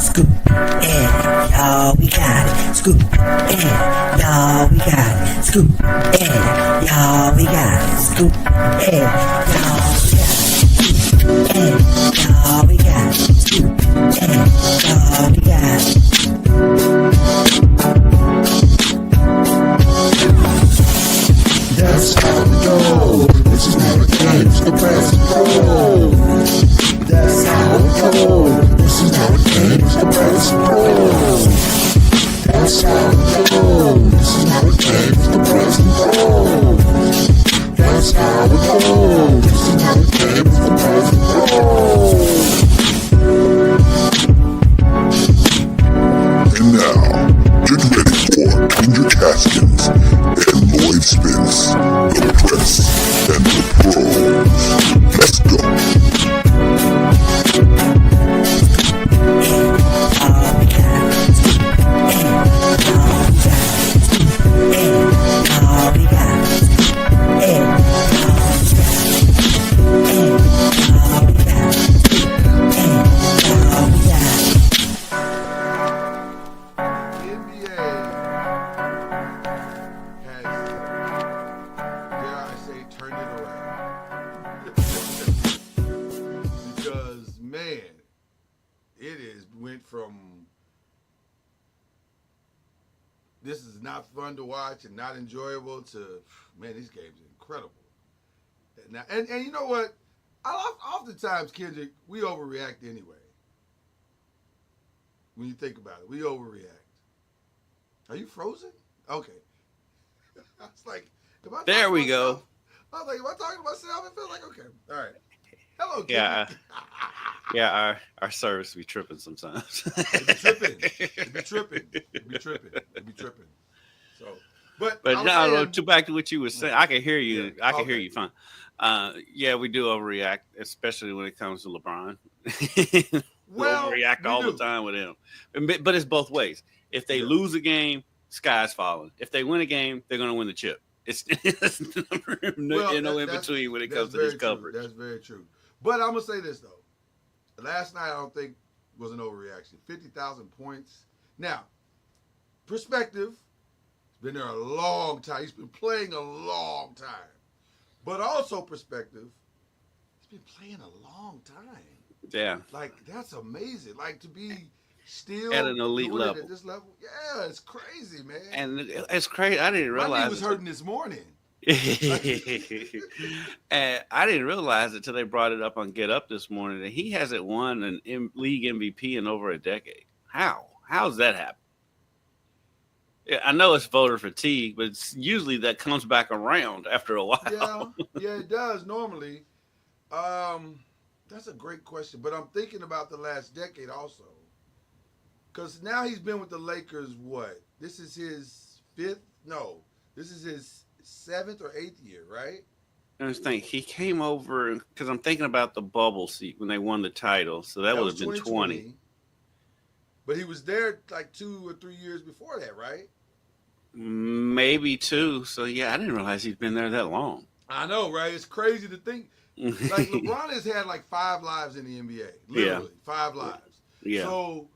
Scoop, yeah, y'all, we got it. Scoop, yeah, y'all, we got it. Scoop, yeah, y'all, we got it. Scoop, yeah, y'all, we got it. Scoop, yeah, y'all, we got it. Scoop, yeah, y'all, we got it. That's how we go. This is how it games the press pro. That's how we go. This is how it games the press pro. That's how we go. This is how it games the press pro. That's how we go. This is how it games the press pro. And now, get ready for Kendrick Haskins and Lloyd Spence, the press and the pros. Let's go. This is not fun to watch and not enjoyable to, man, these games are incredible. Now, and you know what? Oftentimes, Kendrick, we overreact anyway. When you think about it, we overreact. Are you frozen? Okay. I was like, there we go. I was like, am I talking to myself? It feels like, okay. All right. Hello, yeah. Kendrick. Yeah, our service be tripping sometimes. It be tripping. So, but no, back to what you were saying. I can hear you. Yeah, I can hear you fine. Yeah, we do overreact, especially when it comes to LeBron. We overreact all the time with him. But it's both ways. If they lose a game, sky's falling. If they win a game, they're going to win the chip. It's no in between when it comes to this coverage. That's very true. But I'm going to say this, though. Last night, I don't think was an overreaction. 50,000 points. Now, perspective. He's been there a long time. He's been playing a long time. But also perspective. He's been playing a long time. Yeah. Like, that's amazing. Like, to be still at an elite level. At this level. Yeah, it's crazy, man. And it's crazy. I didn't realize. My knee was hurting this morning. And I didn't realize it until they brought it up on Get Up this morning that he hasn't won an league MVP in over a decade. How's that happen? Yeah, I know it's voter fatigue, but usually that comes back around after a while. Yeah, it does normally. That's a great question, but I'm thinking about the last decade also, because now he's been with the Lakers. What? This is his fifth? No, this is his 7th or 8th year, right? I was thinking he came over because I'm thinking about the bubble seat when they won the title, so that would have been 20. But he was there like 2 or 3 years before that, right? Maybe 2. So yeah, I didn't realize he'd been there that long. I know, right? It's crazy to think. Like LeBron has had like 5 lives in the NBA, literally 5 lives. Yeah. So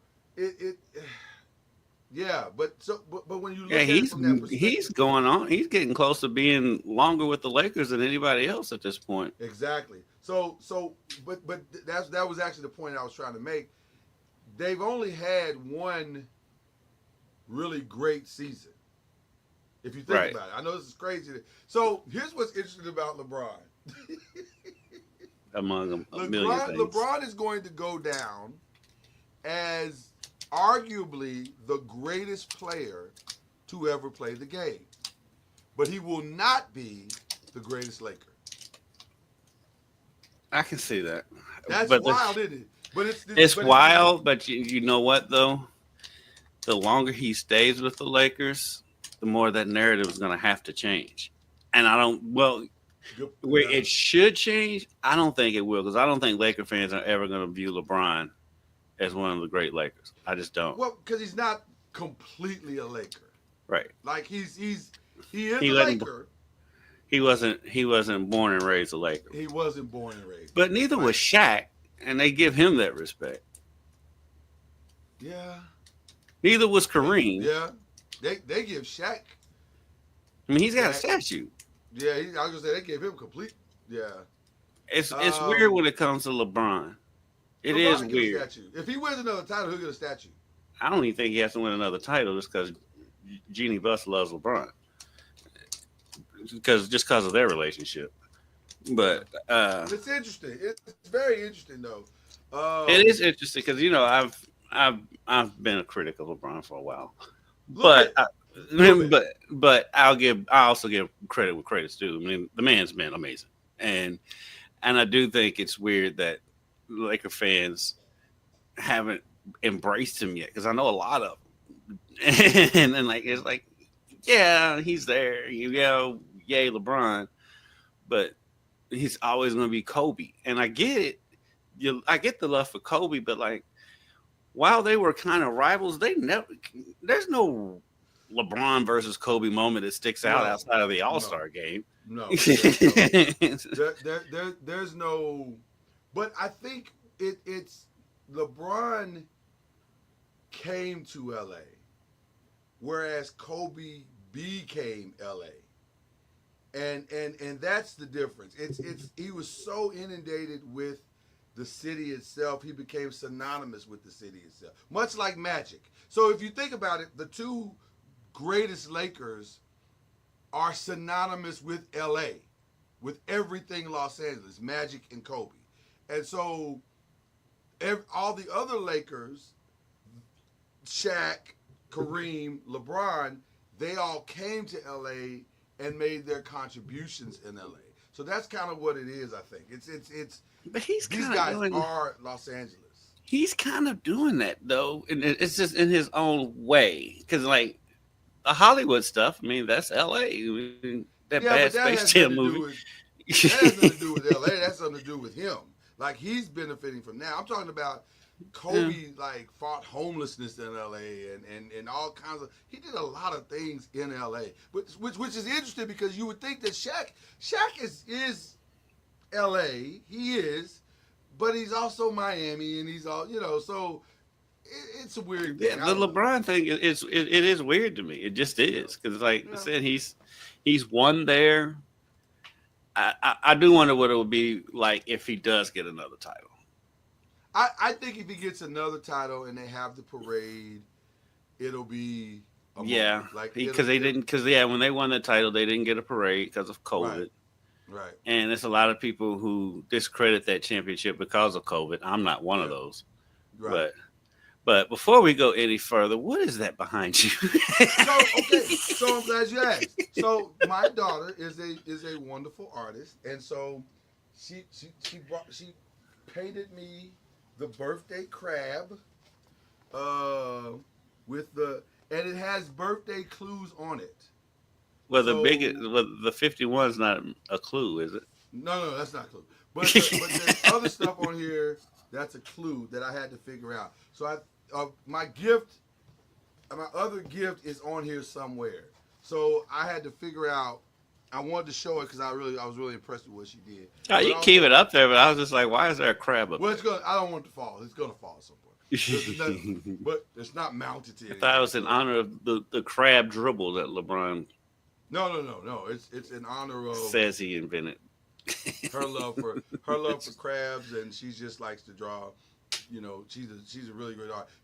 but when you look at it from that perspective, he's going on. He's getting close to being longer with the Lakers than anybody else at this point. Exactly. So but that was actually the point I was trying to make. They've only had one really great season. If you think about it, I know this is crazy. So here's what's interesting about LeBron. Among a million things. LeBron is going to go down as arguably the greatest player to ever play the game. But he will not be the greatest Laker. I can see that. That's wild, isn't it? But it's wild, but you know what, though? The longer he stays with the Lakers, the more that narrative is going to have to change. And where it should change, I don't think it will, because I don't think Laker fans are ever going to view LeBron as one of the great Lakers. I just don't. Well, because he's not completely a Laker. Right. Like he is a Laker. He wasn't born and raised a Laker. He wasn't born and raised. But neither was Shaq, and they give him that respect. Yeah. Neither was Kareem. Yeah. They give Shaq. I mean, he's got a Shaq. statue. Yeah, I was gonna say they gave him complete. Yeah. It's weird when it comes to LeBron. It is LeBron get a weird. statue. If he wins another title, he'll get a statue. I don't even think he has to win another title just because Jeannie Buss loves LeBron. Because of their relationship. But It's interesting. It's very interesting though. it is interesting because I've been a critic of LeBron for a while, Look but at- but I also give credit where credit's due. I mean, the man's been amazing, and I do think it's weird that Laker fans haven't embraced him yet because I know a lot of them, and then like it's like, yeah, he's there, yay LeBron, but he's always going to be Kobe, and I get it. I get the love for Kobe, but like while they were kind of rivals, there's no LeBron versus Kobe moment that sticks out outside of the All-Star game. No. There's There's no. But I think it's LeBron came to LA, whereas Kobe became LA. And that's the difference. It's he was so inundated with the city itself, he became synonymous with the city itself, much like Magic. So if you think about it, the two greatest Lakers are synonymous with LA, with everything Los Angeles, Magic and Kobe. And so all the other Lakers, Shaq, Kareem, LeBron, they all came to LA and made their contributions in LA. So that's kind of what it is, I think. but he's These kind guys of doing. are Los Angeles. He's kind of doing that though, and it's just in his own way. Because like the Hollywood stuff, I mean, that's L.A. That bad Space Jam movie. That has nothing to do with LA. That's something to do with him. Like he's benefiting from that. I'm talking about Kobe. Like fought homelessness in LA and all kinds of. He did a lot of things in LA, which is interesting because you would think that Shaq is LA. He is, but he's also Miami and he's all So it's a weird thing. Yeah, the LeBron thing it is weird to me. It just is because like I said, he's won there. I do wonder what it would be like if he does get another title. I think if he gets another title and they have the parade, it'll be a moment. Like because when they won the title, they didn't get a parade because of COVID. Right. And there's a lot of people who discredit that championship because of COVID. I'm not one of those. Right. But before we go any further, what is that behind you? So I'm glad you asked. So my daughter is a wonderful artist, and so she painted me the birthday crab, and it has birthday clues on it. Well, the 51's not a clue, is it? No, that's not a clue. But there's other stuff on here that's a clue that I had to figure out. So my other gift is on here somewhere. So I had to figure out. I wanted to show it because I was really impressed with what she did. Oh, you keep it up there, but I was just like, why is there a crab up there? I don't want it to fall. It's gonna fall somewhere. But it's not mounted to anything. I thought it was in honor of the crab dribble that LeBron. No. It's in honor of says he invented. her love for crabs, and she just likes to draw. She's a really great artist.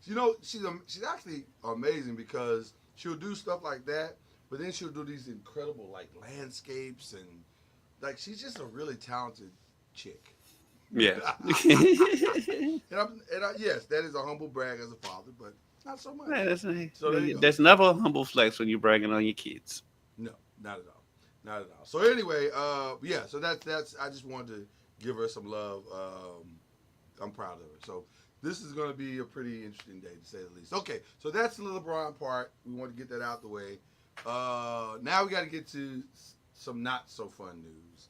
She's actually amazing because she'll do stuff like that, but then she'll do these incredible like landscapes and like she's just a really talented chick. Yeah. Yes, that is a humble brag as a father, but not so much. Yeah, there's never a humble flex when you're bragging on your kids. No, not at all. So anyway, so that's I just wanted to give her some love. I'm proud of her. So this is going to be a pretty interesting day to say the least. Okay, so that's the LeBron part. We want to get that out the way. Now we got to get to some not so fun news.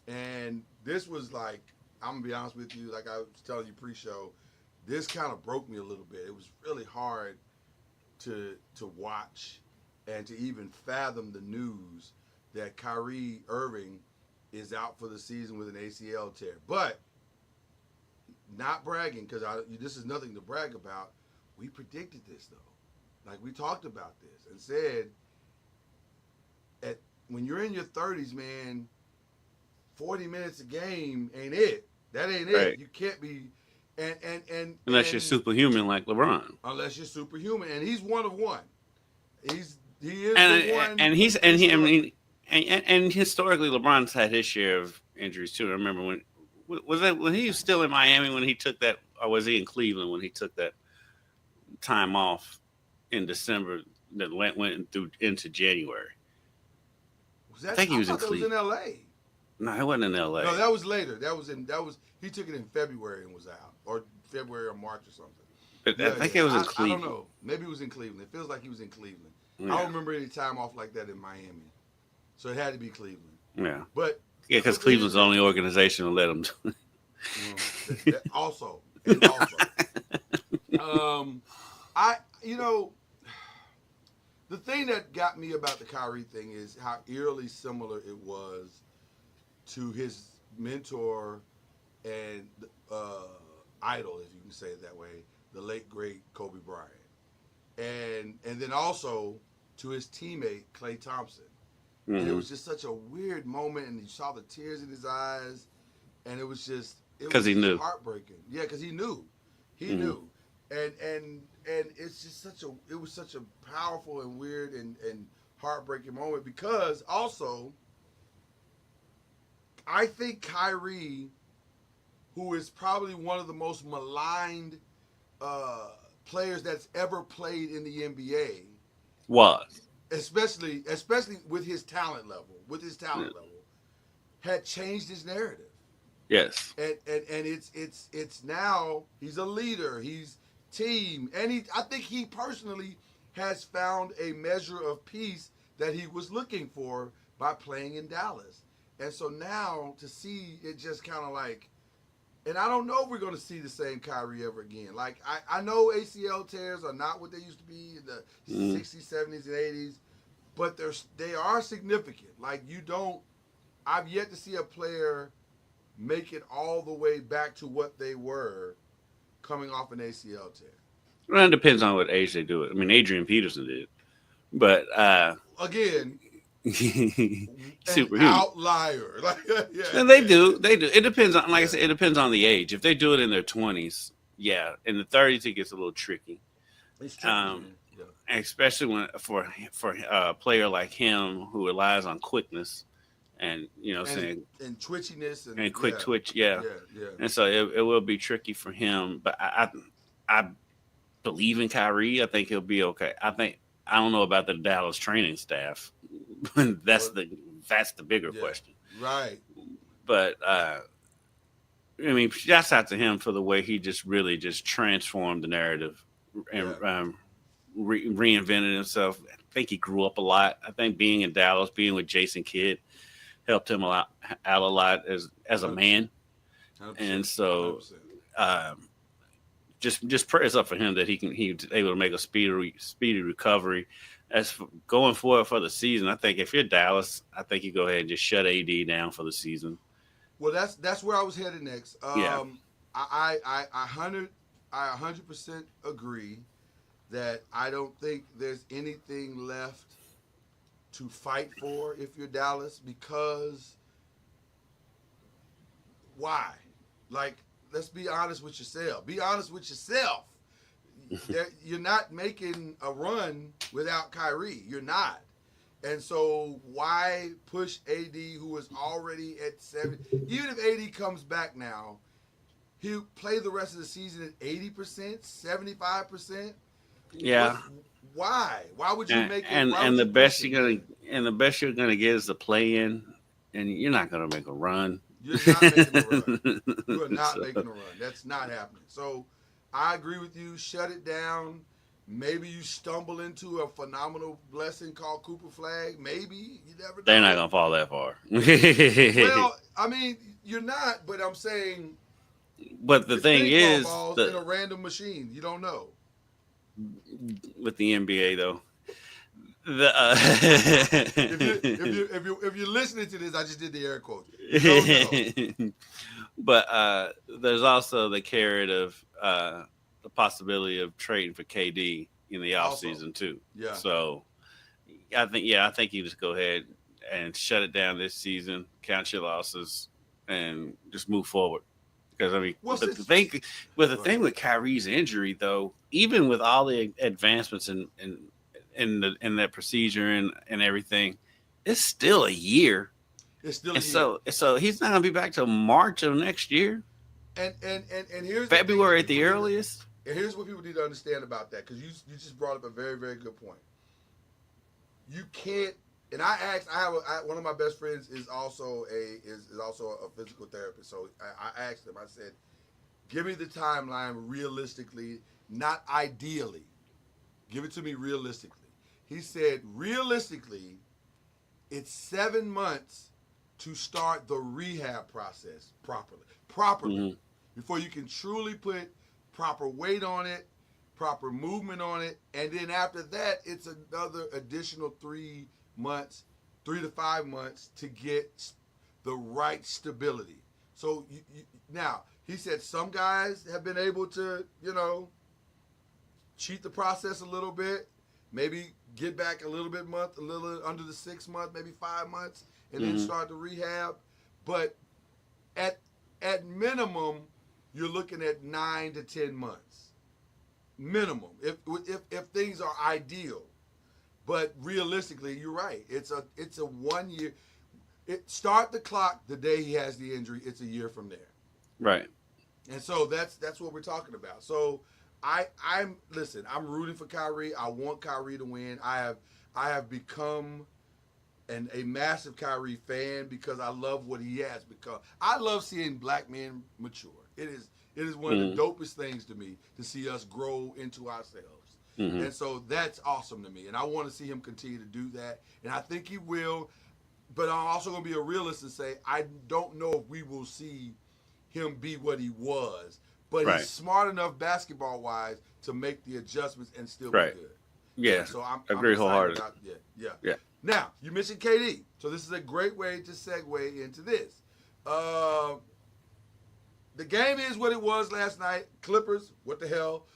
And this was like, I'm going to be honest with you, like I was telling you pre-show, this kind of broke me a little bit. It was really hard to watch and to even fathom the news that Kyrie Irving is out for the season with an ACL tear. But not bragging, because this is nothing to brag about. we predicted this though. Like we talked about this and said, when you're in your 30s, man, 40 minutes a game ain't it. That ain't it. Right. You can't be, and unless you're superhuman like LeBron. Unless you're superhuman, and he's one of one. He is the one, and historically LeBron's had his share of injuries too. I remember when he was still in Miami when he took that, or was he in Cleveland when he took that time off in December that went through into January. I think he was in Cleveland. That was in L.A. No, it wasn't in L.A. No, that was later. He took it in February and was out, or February or March or something. But I think it was in Cleveland. I don't know. Maybe it was in Cleveland. It feels like he was in Cleveland. Yeah. I don't remember any time off like that in Miami, so it had to be Cleveland. Yeah, but because Cleveland's the only organization to let him. Also, the thing that got me about the Kyrie thing is how eerily similar it was to his mentor and idol, if you can say it that way, the late great Kobe Bryant, and then also to his teammate Klay Thompson. Mm-hmm. And it was just such a weird moment, and you saw the tears in his eyes, and it was just he knew, heartbreaking. Yeah, because he knew, knew, and it's just it was such a powerful and weird and heartbreaking moment, because also I think Kyrie, who is probably one of the most maligned players that's ever played in the NBA, especially with his talent level, had changed his narrative. Yes. And it's now he's a leader, he's team, and I think he personally has found a measure of peace that he was looking for by playing in Dallas. And so now to see it just kind of like, and I don't know if we're going to see the same Kyrie ever again. Like, I know ACL tears are not what they used to be in the 60s, 70s, and 80s, but they are significant. Like, I've yet to see a player make it all the way back to what they were coming off an ACL tear. Well, it depends on what age they do it. I mean, Adrian Peterson did. But, again, superhuman outlier. Yeah. And they do. It depends on, like I said, it depends on the age. If they do it in their 20s, yeah. In the 30s, it gets a little tricky. It's tricky, especially when for a player like him who relies on quickness and saying and twitchiness and quick twitch, yeah. And so it will be tricky for him. But I believe in Kyrie. I think he'll be okay. I don't know about the Dallas training staff. That's the bigger question. Right. But I mean, shouts out to him for the way he just really just transformed the narrative and reinvented himself. I think he grew up a lot. I think being in Dallas, being with Jason Kidd, helped him out a lot as a man. 100%, and so just prayers up for him that he's able to make a speedy recovery. As for going forward for the season, I think if you're Dallas, I think you go ahead and just shut AD down for the season. Well, that's where I was headed next. Yeah. I 100% agree that I don't think there's anything left to fight for if you're Dallas, because why? Like, let's be honest with yourself. Be honest with yourself. You're not making a run without Kyrie. You're not. And so why push AD, who is already at 7? Even if AD comes back now, he'll play the rest of the season at 80%, 75%. Yeah. Why? Why would you make it? And the best you're gonna get is the play in, and you're not gonna make a run. You're not making a run. You are not making a run. That's not happening. So I agree with you. Shut it down. Maybe you stumble into a phenomenal blessing called Cooper Flag. Maybe. You never know. They're not going to fall that far. Well, I mean, you're not, but I'm saying. But the thing is. In a random machine. You don't know. With the NBA, though. If you're listening to this, I just did the air quotes. You don't know. But there's also the carrot of the possibility of trading for KD in the Also. offseason too. Yeah. So I think you just go ahead and shut it down this season, count your losses, and just move forward. Because I mean, Well, the since- thing Go thing with Kyrie's injury, though, even with all the advancements in that procedure and everything, it's still a year. It's still a And year. so he's not gonna be back till March of next year, And here's February the at the thing that people need to- earliest. And here's what people need to understand about that, because you just brought up a very, very good point. You can't. And I one of my best friends is also a physical therapist. So I asked him. I said, "Give me the timeline realistically, not ideally. Give it to me realistically." He said, "Realistically, it's 7 months to start the rehab process properly, Mhm. before you can truly put proper weight on it, proper movement on it, and then after that, it's another additional 3 to 5 months to get the right stability." So now he said some guys have been able to, cheat the process a little bit, maybe get back a little under the 6 months, maybe 5 months, and then start the rehab. But at minimum, you're looking at 9 to 10 months minimum if things are ideal. But realistically, you're right. It's a 1 year. Start the clock the day he has the injury. It's a year from there. Right. And so that's what we're talking about. So I'm rooting for Kyrie. I want Kyrie to win. I have become a massive Kyrie fan because I love what he has become. I love seeing black men mature. It is one of the dopest things to me to see us grow into ourselves. Mm-hmm. And so that's awesome to me. And I want to see him continue to do that. And I think he will. But I'm also going to be a realist and say I don't know if we will see him be what he was. But Right. he's smart enough basketball-wise to make the adjustments and still Right. be good. Yeah. So I'm agree excited wholeheartedly. about- yeah. Yeah. Now, you mentioned KD. So this is a great way to segue into this. The game is what it was last night. Clippers, what the hell?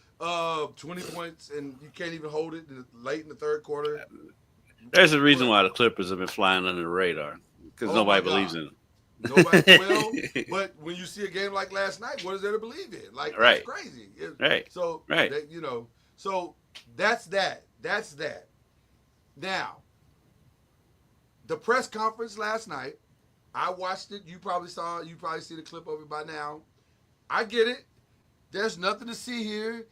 20 points, and you can't even hold it late in the third quarter. There's a reason why the Clippers have been flying under the radar because Oh nobody my believes God. in them. Nobody will. But when you see a game like last night, what is there to believe in? Like, Right. that's crazy. Right. So, Right. So that's that. That's that. Now, the press conference last night, I watched it. You probably saw it. You probably see the clip of it by now. I get it. There's nothing to see here.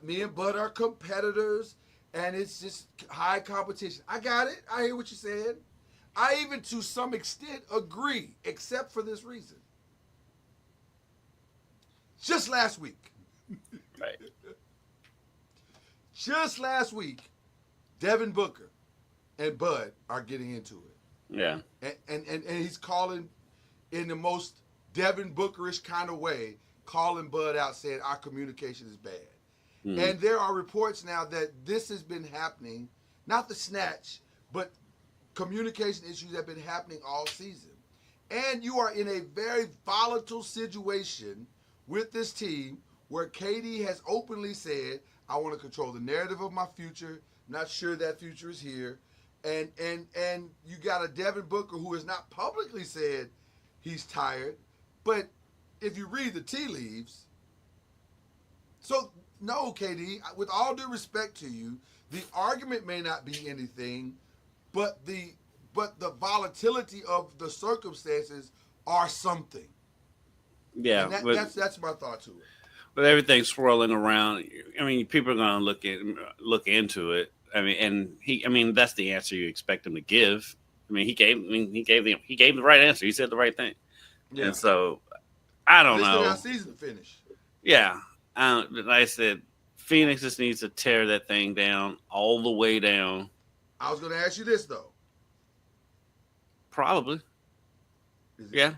Me and Bud are competitors, and it's just high competition. I got it. I hear what you said. I even, to some extent, agree, except for this reason. Just last week, Right. Just last week, Devin Booker and Bud are getting into it. Yeah. And he's calling in the most Devin Bookerish kind of way, calling Bud out, saying our communication is bad. Mhm. And there are reports now that this has been happening, not the snatch, but communication issues have been happening all season. And you are in a very volatile situation with this team where KD has openly said, I want to control the narrative of my future. Not sure that future is here. And you got a Devin Booker who has not publicly said he's tired. But if you read the tea leaves, so no, KD, with all due respect to you, the argument may not be anything, but the volatility of the circumstances are something. Yeah. And that's my thought to it. With everything swirling around, I mean, people are going to look into it. I mean, that's the answer you expect him to give. I mean, he gave the right answer. He said the right thing. Yeah. And so, I don't They still know. got season to finish. Yeah. Like I said, Phoenix just needs to tear that thing down all the way down. I was going to ask you this, though. Probably. Is it- Yeah,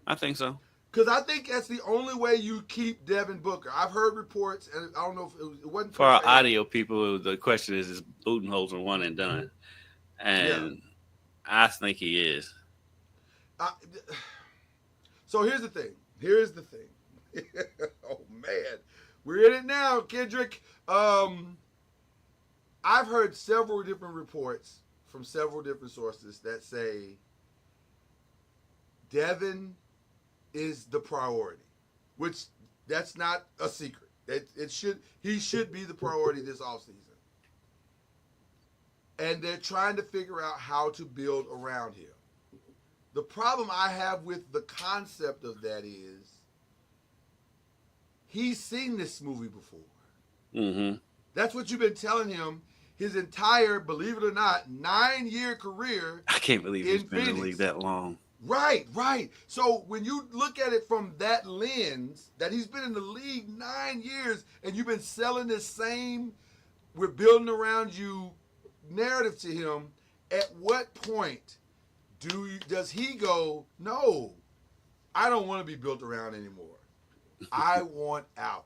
I think so. Because I think that's the only way you keep Devin Booker. I've heard reports, and I don't know if it wasn't For our audio people, the question is Budenholzer one and done? And I think he is. So here's the thing. Oh, man. We're in it now, Kendrick. I've heard several different reports from several different sources that say Devin is the priority, which that's not a secret. He should be the priority this offseason. And they're trying to figure out how to build around him. The problem I have with the concept of that is he's seen this movie before. Mm-hmm. That's what you've been telling him his entire, believe it or not, 9-year career. I can't believe he's been Phoenix. in the league that long. Right. So when you look at it from that lens, that he's been in the league 9 years and you've been selling this same, we're building around you narrative to him, at what point does he go, no, I don't want to be built around anymore. I want out.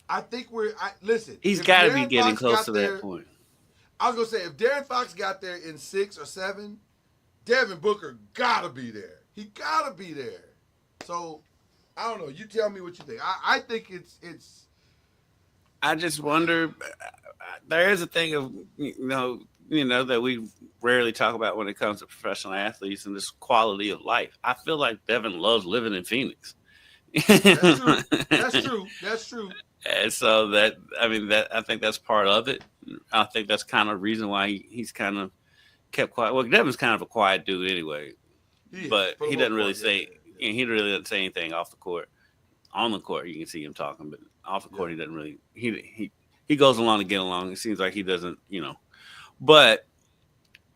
I think listen. He's got to be getting close to that point. I was going to say, if Darren Fox got there in 6 or 7, Devin Booker got to be there. He got to be there. So, I don't know. You tell me what you think. I think it's. I just wonder. There is a thing of that we rarely talk about when it comes to professional athletes and this quality of life. I feel like Devin loves living in Phoenix. That's true. And so I think that's part of it. I think that's kind of the reason why he's kind of kept quiet. Well, Devin's kind of a quiet dude anyway, but he doesn't really say. Yeah. He really doesn't say anything off the court. On the court, you can see him talking, but off the court, he doesn't really. He goes along to get along. It seems like he doesn't, But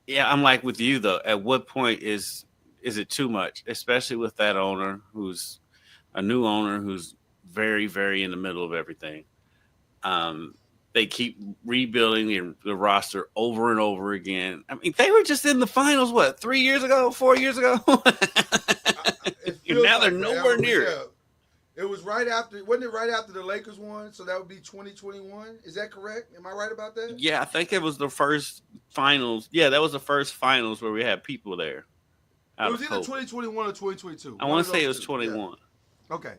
yeah, I'm like with you though. At what point is it too much, especially with that owner who's a new owner who's very, very in the middle of everything? They keep rebuilding the roster over and over again. I mean, they were just in the finals, 3 years ago, 4 years ago? Now they're nowhere near it. It was right after, wasn't it right after the Lakers won? So that would be 2021. Is that correct? Am I right about that? Yeah, I think it was the first finals. Yeah, that was the first finals where we had people there. It was either 2021 or 2022. I want to say it was 21. Yeah. Okay.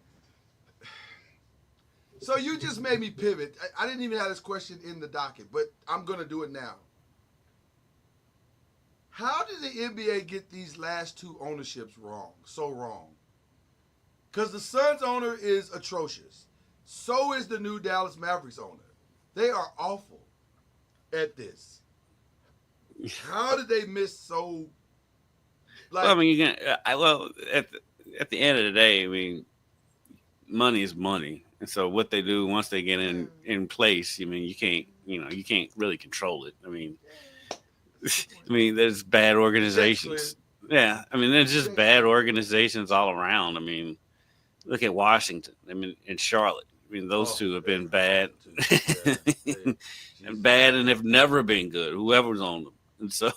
So you just made me pivot. I didn't even have this question in the docket, but I'm going to do it now. How did the NBA get these last 2 ownerships wrong? So wrong. Because the Suns owner is atrocious. So is the new Dallas Mavericks owner. They are awful at this. How did they miss so? Well, I mean, at the end of the day, I mean, money is money, and so what they do once they get in place, I mean, you can't really control it. I mean, there's bad organizations. Yeah, I mean, there's just bad organizations all around. I mean. Look at Washington. I mean, in Charlotte. I mean, those two have been bad, and have never been good. Whoever's on them, and so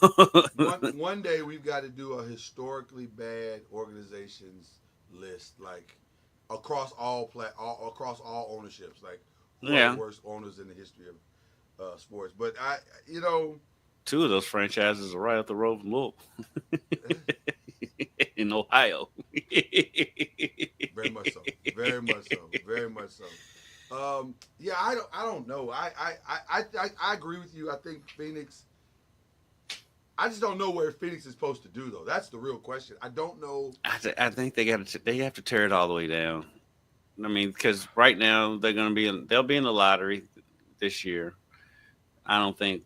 one day we've got to do a historically bad organizations list, like across all ownerships, like who are the worst owners in the history of sports. But 2 of those franchises are right up the road from Louisville. In Ohio. Very much so. Yeah, I don't know. I agree with you. I think Phoenix. I just don't know where Phoenix is supposed to do though. That's the real question. I don't know. I think they have to tear it all the way down. I mean, because right now they'll be in the lottery this year. I don't think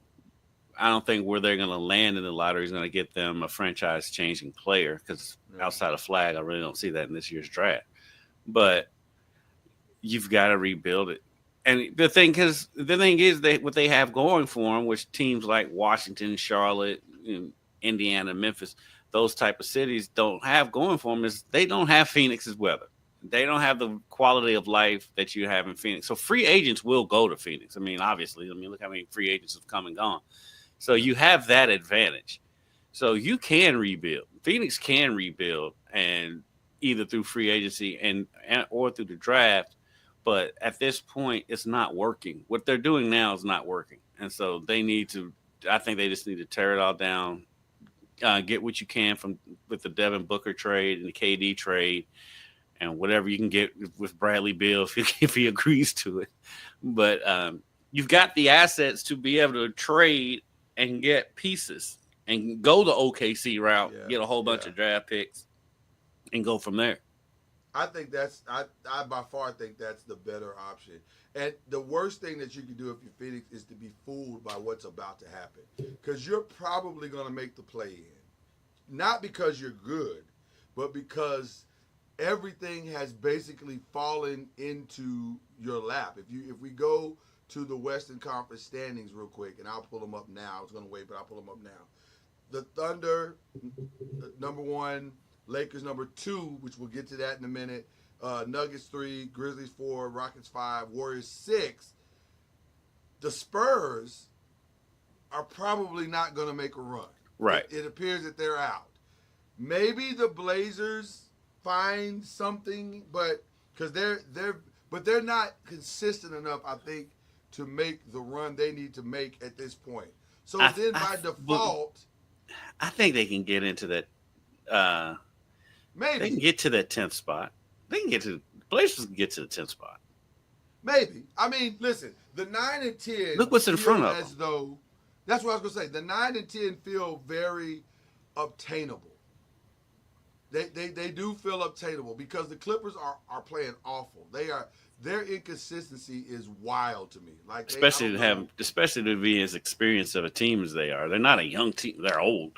where they're going to land in the lottery is going to get them a franchise-changing player because outside of Flag, I really don't see that in this year's draft. But you've got to rebuild it. And the thing is, what they have going for them, which teams like Washington, Charlotte, Indiana, Memphis, those type of cities don't have going for them, is they don't have Phoenix's weather. They don't have the quality of life that you have in Phoenix. So free agents will go to Phoenix. I mean, obviously, look how many free agents have come and gone. So you have that advantage. So you can rebuild. Phoenix can rebuild, and either through free agency and or through the draft. But at this point, it's not working. What they're doing now is not working. And so they need to, I think they just need to tear it all down, get what you can with the Devin Booker trade and the KD trade, and whatever you can get with Bradley Beal if he agrees to it. But you've got the assets to be able to trade and get pieces and go the OKC route, get a whole bunch of draft picks, and go from there. I think that's I by far think that's the better option. And the worst thing that you can do if you're Phoenix is to be fooled by what's about to happen, because you're probably going to make the play-in, not because you're good, but because everything has basically fallen into your lap. If we go to the Western Conference standings real quick, and I'll pull them up now. I was going to wait, but I'll pull them up now. The Thunder, number 1. Lakers number 2, which we'll get to that in a minute. Nuggets 3, Grizzlies 4, Rockets 5, Warriors 6. The Spurs are probably not going to make a run. Right. It appears that they're out. Maybe the Blazers find something, but because they're not consistent enough, I think, to make the run they need to make at this point. So by default, I think they can get into that. Maybe they can get to that 10th spot. They can get to Blazers can get to the 10th spot. Maybe. I mean, listen, the 9 and 10. Look what's in front of them. As though that's what I was gonna say. The 9 and 10 feel very obtainable. They do feel obtainable because the Clippers are playing awful. Their inconsistency is wild to me. Like especially to be as experienced of a team as they are. They're not a young team. They're old.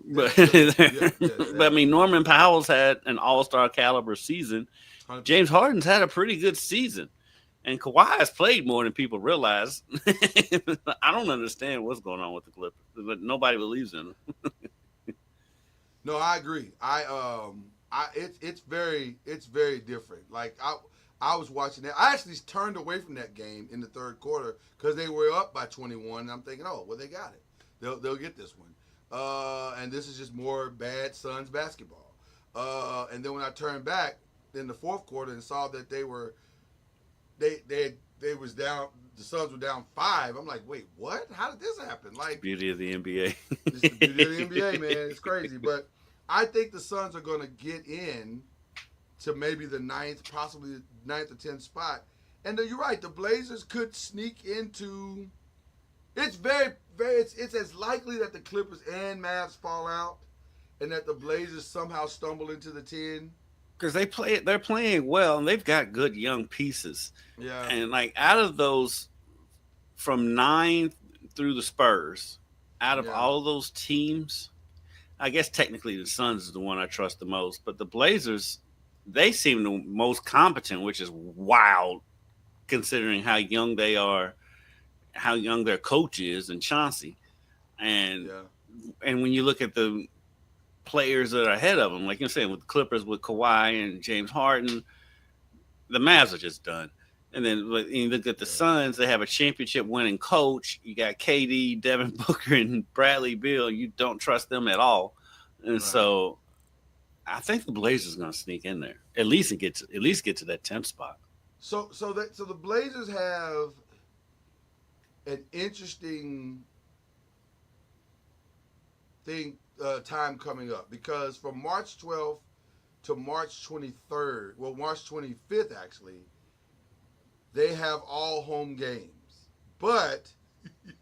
But, but I mean, Norman Powell's had an all-star caliber season. 100%. James Harden's had a pretty good season. And Kawhi has played more than people realize. I don't understand what's going on with the Clippers. But nobody believes in them. No, I agree. It's very different. Like I was watching that. I actually turned away from that game in the third quarter because they were up by 21. And I'm thinking, oh, well, they got it. They'll get this one. And this is just more bad Suns basketball. And then when I turned back in the fourth quarter and saw that they was down, the Suns were down 5. I'm like, wait, what? How did this happen? Like, beauty of the NBA. It's the beauty of the NBA, man. It's crazy, but I think the Suns are going to get in to maybe the 9th, possibly the 9th or 10th spot. And you're right, the Blazers could sneak into. It's it's as likely that the Clippers and Mavs fall out and that the Blazers somehow stumble into the 10. Because they're playing well and they've got good young pieces. Yeah. And like out of those from 9 through the Spurs, out of all of those teams, I guess technically the Suns is the one I trust the most, but the Blazers, they seem the most competent, which is wild considering how young they are, how young their coach is, and Chauncey. And when you look at the players that are ahead of them, like you're saying, with the Clippers, with Kawhi and James Harden, the Mavs are just done. And then when you look at the Suns, they have a championship winning coach. You got KD, Devin Booker, and Bradley Beal. You don't trust them at all. And so I think the Blazers are going to sneak in there. At least get to that 10th spot. So the Blazers have an interesting time coming up, because from March 12th to March 23rd, well, March 25th actually, they have all home games. But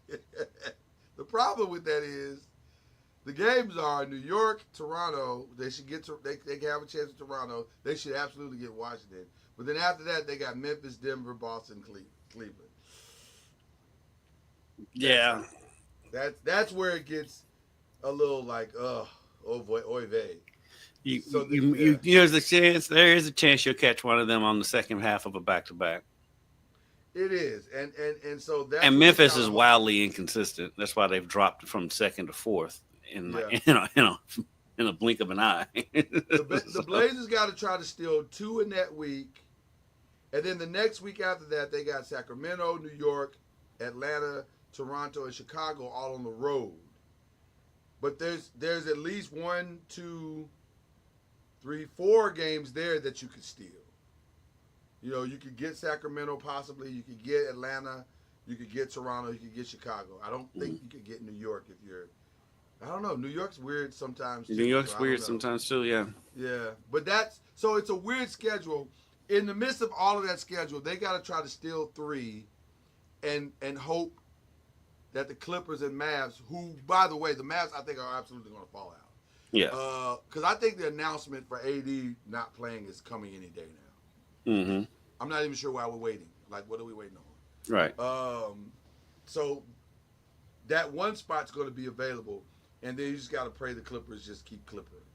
the problem with that is the games are New York, Toronto. They should get to, they can have a chance at Toronto. They should absolutely get Washington. But then after that, they got Memphis, Denver, Boston, Cleveland. Yeah. That's where it gets a little like, oh boy, oy vey. There's a chance you'll catch one of them on the second half of a back-to-back. It is, and so that. And Memphis is wildly inconsistent. That's why they've dropped from second to fourth in a blink of an eye. The Blazers got to try to steal 2 in that week, and then the next week after that, they got Sacramento, New York, Atlanta, Toronto, and Chicago all on the road. But there's at least 1, 2, 3, 4 games there that you could steal. You know, you could get Sacramento possibly. You could get Atlanta. You could get Toronto. You could get Chicago. I don't think you could get New York if you're. I don't know. New York's weird sometimes. New York's weird sometimes too. Yeah. Yeah, but that's So it's a weird schedule. In the midst of all of that schedule, they got to try to steal 3 and hope that the Clippers and Mavs, who, by the way, the Mavs I think are absolutely going to fall out. Yeah. Because I think the announcement for AD not playing is coming any day now. Mm-hmm. I'm not even sure why we're waiting. Like, what are we waiting on? Right. So that one spot's going to be available, and then you just got to pray the Clippers just keep clippering.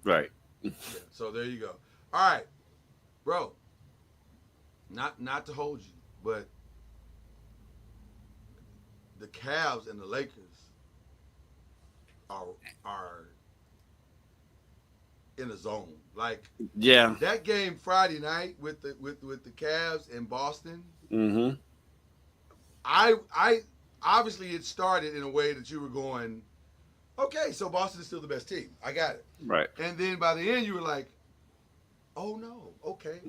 Right. Yeah, so there you go. All right, bro. Not to hold you, but the Cavs and the Lakers are in a zone. Like, Yeah. that game Friday night with the Cavs in Boston. Mm-hmm. I obviously it started in a way that you were going, okay, so Boston is still the best team. I got it. Right. And then by the end you were like, oh no, okay.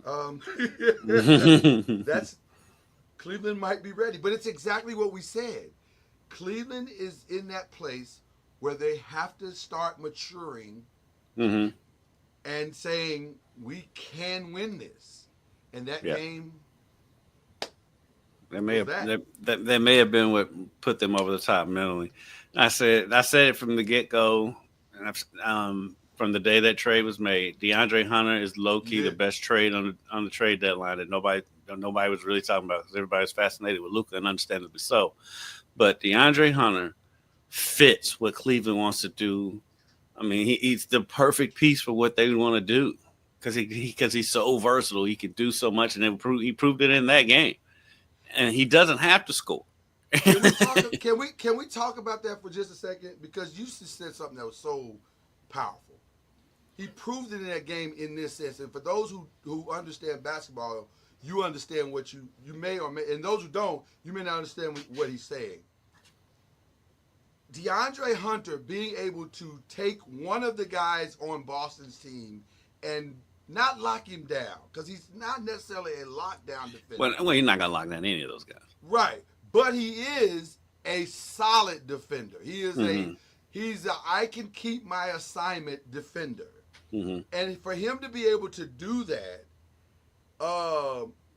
That's Cleveland might be ready. But it's exactly what we said. Cleveland is in that place where they have to start maturing Mm-hmm. and saying, we can win this. And that game, That may have that? that may have been what put them over the top mentally. I said it from the get go, from the day that trade was made. DeAndre Hunter is low key the best trade on the trade deadline that nobody was really talking about because everybody was fascinated with Luka, and understandably so. But DeAndre Hunter fits what Cleveland wants to do. I mean, he's the perfect piece for what they want to do because he's so versatile. He can do so much, and he proved it in that game. And he doesn't have to score. Can we talk about that for just a second? Because you just said something that was so powerful. He proved it in that game in this sense. And for those who understand basketball, you understand what you may or may, and those who don't, you may not understand what he's saying. DeAndre Hunter being able to take one of the guys on Boston's team and not lock him down, because he's not necessarily a lockdown defender. Well, you're not going to lock down any of those guys. Right. But he is a solid defender. He is he's a I can keep my assignment defender. Mm-hmm. And for him to be able to do that,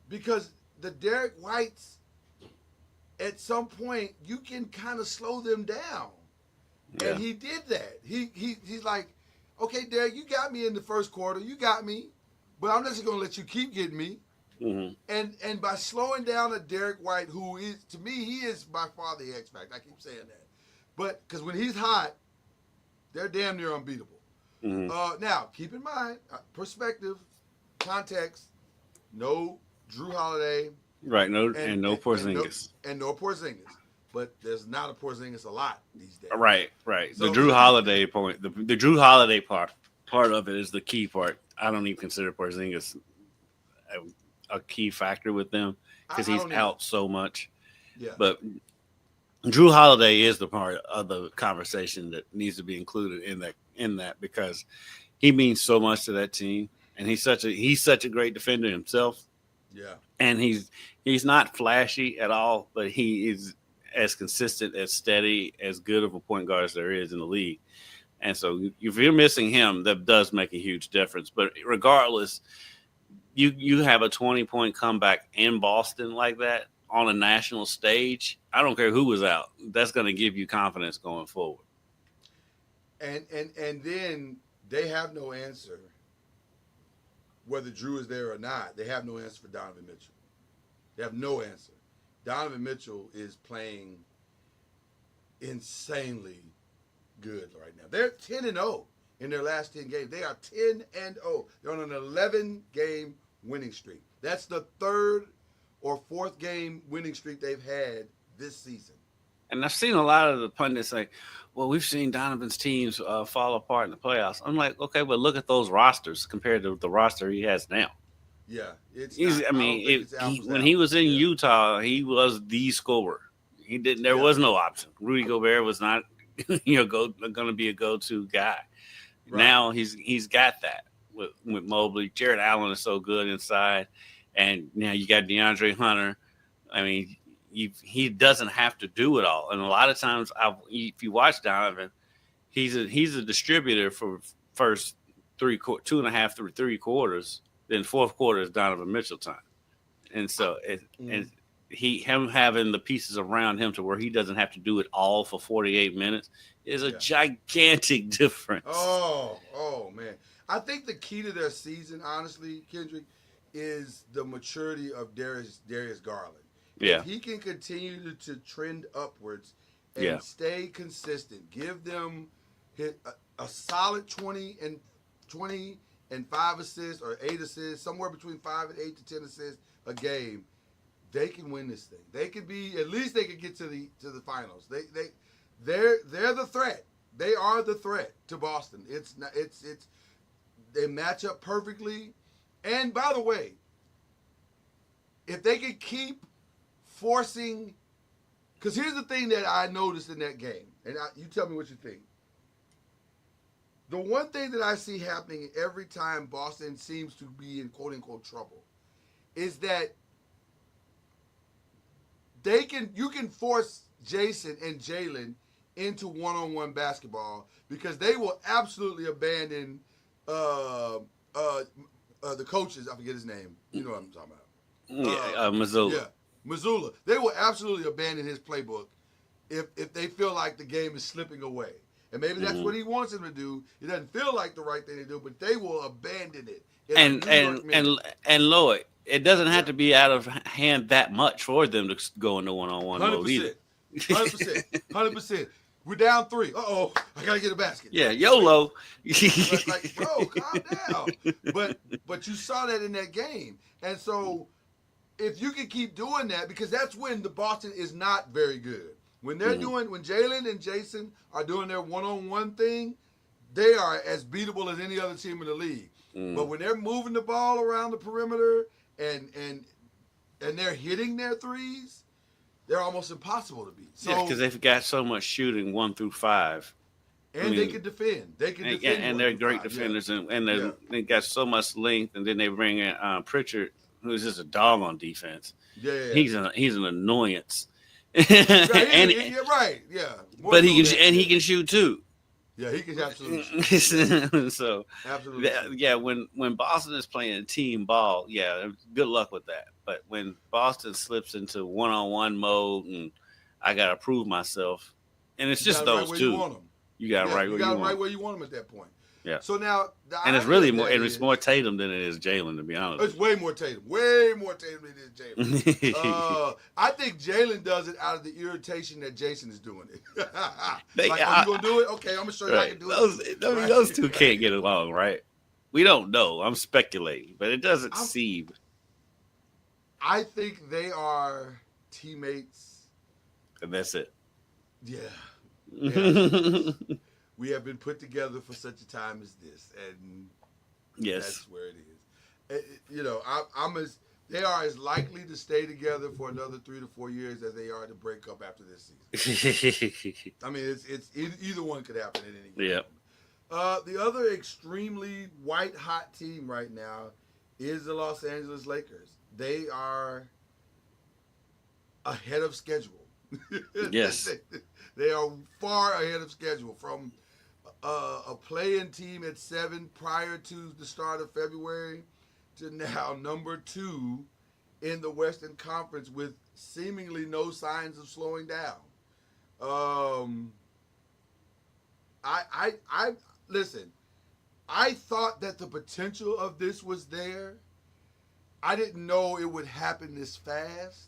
because the Derek Whites, at some point, you can kind of slow them down. Yeah. And he did that. He's like, okay, Derek, you got me in the first quarter. You got me. But I'm just going to let you keep getting me. Mm-hmm. And by slowing down a Derek White, who is, to me, he is by far the X factor. I keep saying that. But because when he's hot, they're damn near unbeatable. Mm-hmm. Now, keep in mind, perspective, context, no Drew Holiday. Right, no Porzingis. And no Porzingis. But there's not a Porzingis a lot these days. Right. So, the Drew Holiday point, the Drew Holiday part of it is the key part. I don't even consider Porzingis a key factor with them because he's out so much. Yeah. But Drew Holiday is the part of the conversation that needs to be included in that because he means so much to that team, and he's such a great defender himself. Yeah. And he's not flashy at all, but he is as consistent, as steady, as good of a point guard as there is in the league. And so if you're missing him, that does make a huge difference. But regardless, you have a 20-point comeback in Boston like that on a national stage. I don't care who was out. That's going to give you confidence going forward. And then they have no answer whether Drew is there or not. They have no answer for Donovan Mitchell. They have no answer. Donovan Mitchell is playing insanely good right now. They're 10-0 in their last 10 games. They are 10-0. They're on an 11-game winning streak. That's the third or fourth game winning streak they've had this season. And I've seen a lot of the pundits say, well, we've seen Donovan's teams fall apart in the playoffs. I'm like, okay, but look at those rosters compared to the roster he has now. Yeah. When he was in Utah, he was the scorer. There was no option. Rudy Gobert was not going to be a go-to guy. Right. Now he's got that with Mobley. Jared Allen is so good inside. And now you got DeAndre Hunter. I mean, he doesn't have to do it all. And a lot of times, if you watch Donovan, he's a distributor for first two and a half through 3 quarters, then fourth quarter is Donovan Mitchell time. And so and him having the pieces around him to where he doesn't have to do it all for 48 minutes is a gigantic difference. Oh man. I think the key to their season, honestly, Kendrick, is the maturity of Darius Garland. Yeah. If he can continue to trend upwards and stay consistent, give them a solid 20 and 5 assists or 8 assists, somewhere between 5 and 8 to 10 assists a game, they can win this thing. They could be, at least they could get to the finals. They're the threat. They are the threat to Boston. They match up perfectly. And by the way, if they could keep forcing, because here's the thing that I noticed in that game, and you tell me what you think. The one thing that I see happening every time Boston seems to be in quote-unquote trouble is that you can force Jason and Jalen into one-on-one basketball because they will absolutely abandon the coaches. I forget his name. You know what I'm talking about. Mazzulla. Yeah, Mazzulla. They will absolutely abandon his playbook if they feel like the game is slipping away. And maybe that's what he wants him to do. It doesn't feel like the right thing to do, but they will abandon it. And Lloyd, it doesn't have to be out of hand that much for them to go into one-on-one mode either. 100%. We're down 3. Uh-oh, I gotta get a basket. Yeah, YOLO. Like, bro, calm down. But you saw that in that game, and so if you can keep doing that, because that's when the Boston is not very good. When they're when Jalen and Jason are doing their one-on-one thing, they are as beatable as any other team in the league. But when they're moving the ball around the perimeter and they're hitting their threes, they're almost impossible to beat. So, because they've got so much shooting 1 through 5. And they can defend. And they're great defenders, and they got so much length. And then they bring in Pritchard, who's just a dog on defense. Yeah. He's an annoyance. Right. But he can shoot too. Yeah, he can absolutely shoot. So absolutely. When Boston is playing team ball, good luck with that. But when Boston slips into one-on-one mode and I gotta prove myself, and it's just those two. You got right where you want them at that point. Yeah. So now, it's really more. And it's more Tatum than it is Jalen, to be honest. It's way more Tatum. Way more Tatum than it is Jalen. I think Jalen does it out of the irritation that Jason is doing it. You gonna do it? Okay, I'm gonna show you I can do it. Those two can't get along, right? We don't know. I'm speculating, but it doesn't seem. I think they are teammates, and that's it. Yeah. We have been put together for such a time as this, and that's where it is. They are as likely to stay together for another 3 to 4 years as they are to break up after this season. I mean, it's either one could happen at any time. Yeah. The other extremely white hot team right now is the Los Angeles Lakers. They are ahead of schedule. Yes. They are far ahead of schedule from a play-in team at 7 prior to the start of February to now number 2 in the Western Conference with seemingly no signs of slowing down. I listen. I thought that the potential of this was there. I didn't know it would happen this fast.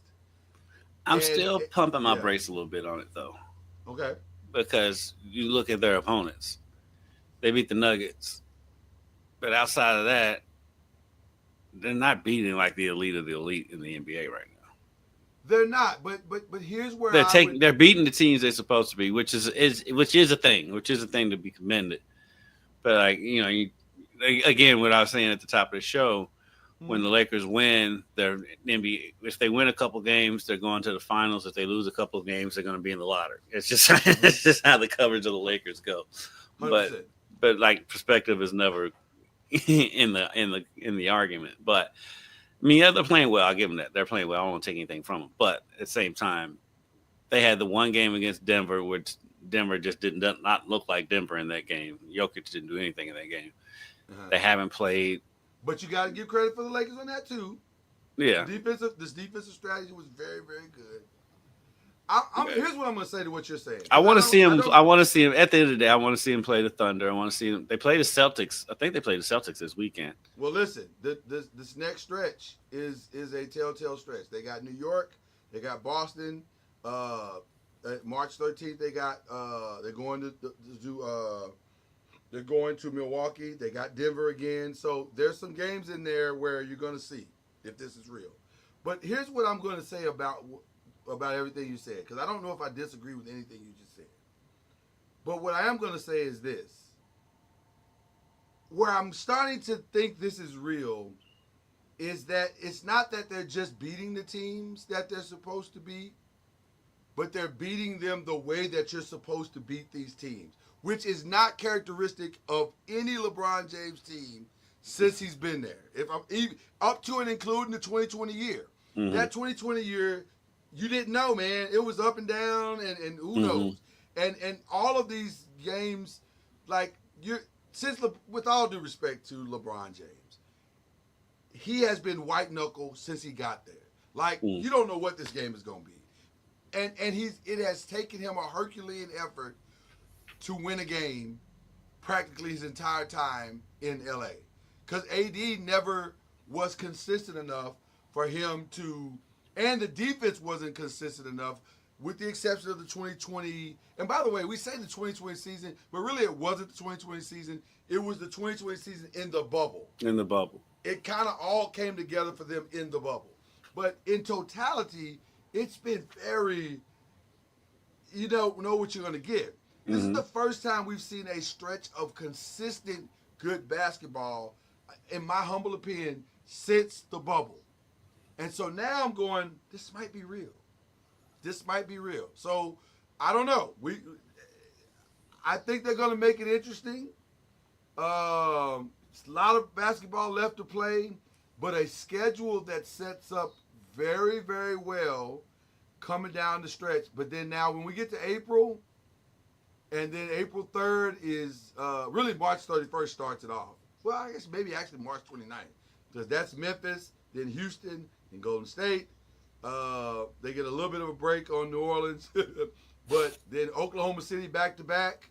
I'm still pumping my brakes a little bit on it, though. Okay. Because you look at their opponents. They beat the Nuggets. But outside of that, they're not beating like the elite of the elite in the NBA right now. They're not, but here's where they're beating the teams they're supposed to be, which is a thing to be commended. But again, what I was saying at the top of the show, when the Lakers win, if they win a couple games, they're going to the finals. If they lose a couple of games, they're going to be in the lottery. It's just how the coverage of the Lakers go. 100%. But like perspective is never in the argument. But I mean, they're playing well. I'll give them that. They're playing well. I don't want to take anything from them. But at the same time, they had the one game against Denver, which Denver just did not look like Denver in that game. Jokic didn't do anything in that game. They haven't played. But you got to give credit for the Lakers on that too. Yeah. This defensive strategy was very, very good. Here's what I'm going to say to what you're saying. I want to see him. I want to see him at the end of the day. I want to see him play the Thunder. I want to see him. They play the Celtics. I think they played the Celtics this weekend. Well, listen, this next stretch is a telltale stretch. They got New York. They got Boston. March 13th, they're going to Milwaukee. They got Denver again. So there's some games in there where you're going to see if this is real. But here's what I'm going to say about everything you said, because I don't know if I disagree with anything you just said. But what I am going to say is this. Where I'm starting to think this is real is that it's not that they're just beating the teams that they're supposed to beat, but they're beating them the way that you're supposed to beat these teams, which is not characteristic of any LeBron James team since he's been there. If I'm up to and including the 2020 year. Mm-hmm. That 2020 year, you didn't know, man. It was up and down, and who knows. And all of these games, like with all due respect to LeBron James, he has been white knuckle since he got there. Like you don't know what this game is gonna be. And it has taken him a Herculean effort to win a game practically his entire time in LA. Because AD never was consistent enough for him to, and the defense wasn't consistent enough, with the exception of the 2020. And by the way, we say the 2020 season, but really it wasn't the 2020 season. It was the 2020 season in the bubble. In the bubble. It kind of all came together for them in the bubble. But in totality, it's been very, you don't know what you're going to get. This is the first time we've seen a stretch of consistent good basketball, in my humble opinion, since the bubble. And so now I'm going, this might be real. This might be real. So I don't know. I think they're going to make it interesting. A lot of basketball left to play, but a schedule that sets up very, very well coming down the stretch. But then now when we get to April, and then April 3rd is really March 31st starts it off. Well, I guess maybe actually March 29th, because that's Memphis, then Houston, and Golden State. They get a little bit of a break on New Orleans, but then Oklahoma City back to back.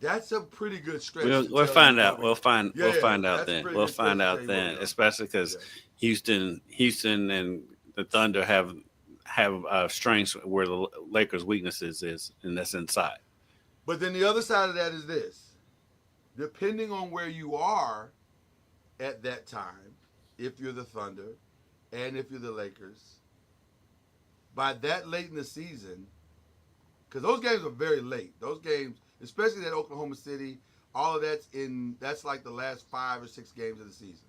That's a pretty good stretch. We'll find out. We'll find out then. We'll find out then, especially because Houston and the Thunder have strengths where the Lakers' weaknesses is, and that's inside. But then the other side of that is this. Depending on where you are at that time, if you're the Thunder and if you're the Lakers, by that late in the season, because those games are very late. Those games, especially that Oklahoma City, all of that's like the last 5 or 6 games of the season.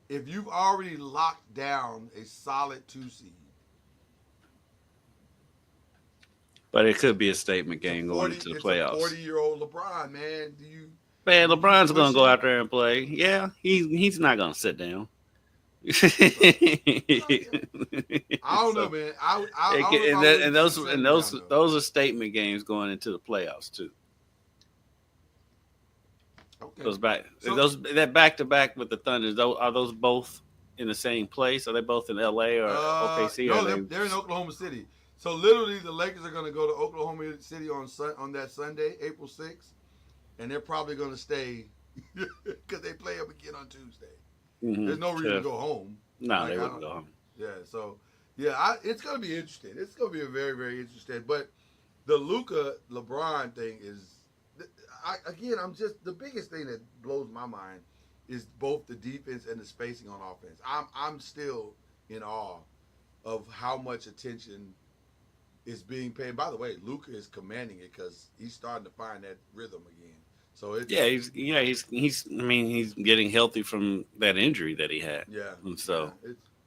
If you've already locked down a solid 2 seed, but it could be a statement game going into the playoffs. 40-year-old LeBron, man. Man, LeBron's going to go out there and play. Yeah, he's not going to sit down. I don't know, man. Those are statement games going into the playoffs too. Okay. That back to back with the Thunder. Are those both in the same place? Are they both in LA or OKC? No, they're in Oklahoma City. So literally, the Lakers are going to go to Oklahoma City on that Sunday, April 6th, and they're probably going to stay because they play them again on Tuesday. Mm-hmm. There's no reason to go home. No, they wouldn't go home. Yeah, so it's going to be interesting. It's going to be a very, very interesting. But the Luka LeBron thing is, the biggest thing that blows my mind is both the defense and the spacing on offense. I'm still in awe of how much attention is being paid. By the way, Luka is commanding it because he's starting to find that rhythm again. So he's getting healthy from that injury that he had. Yeah. And so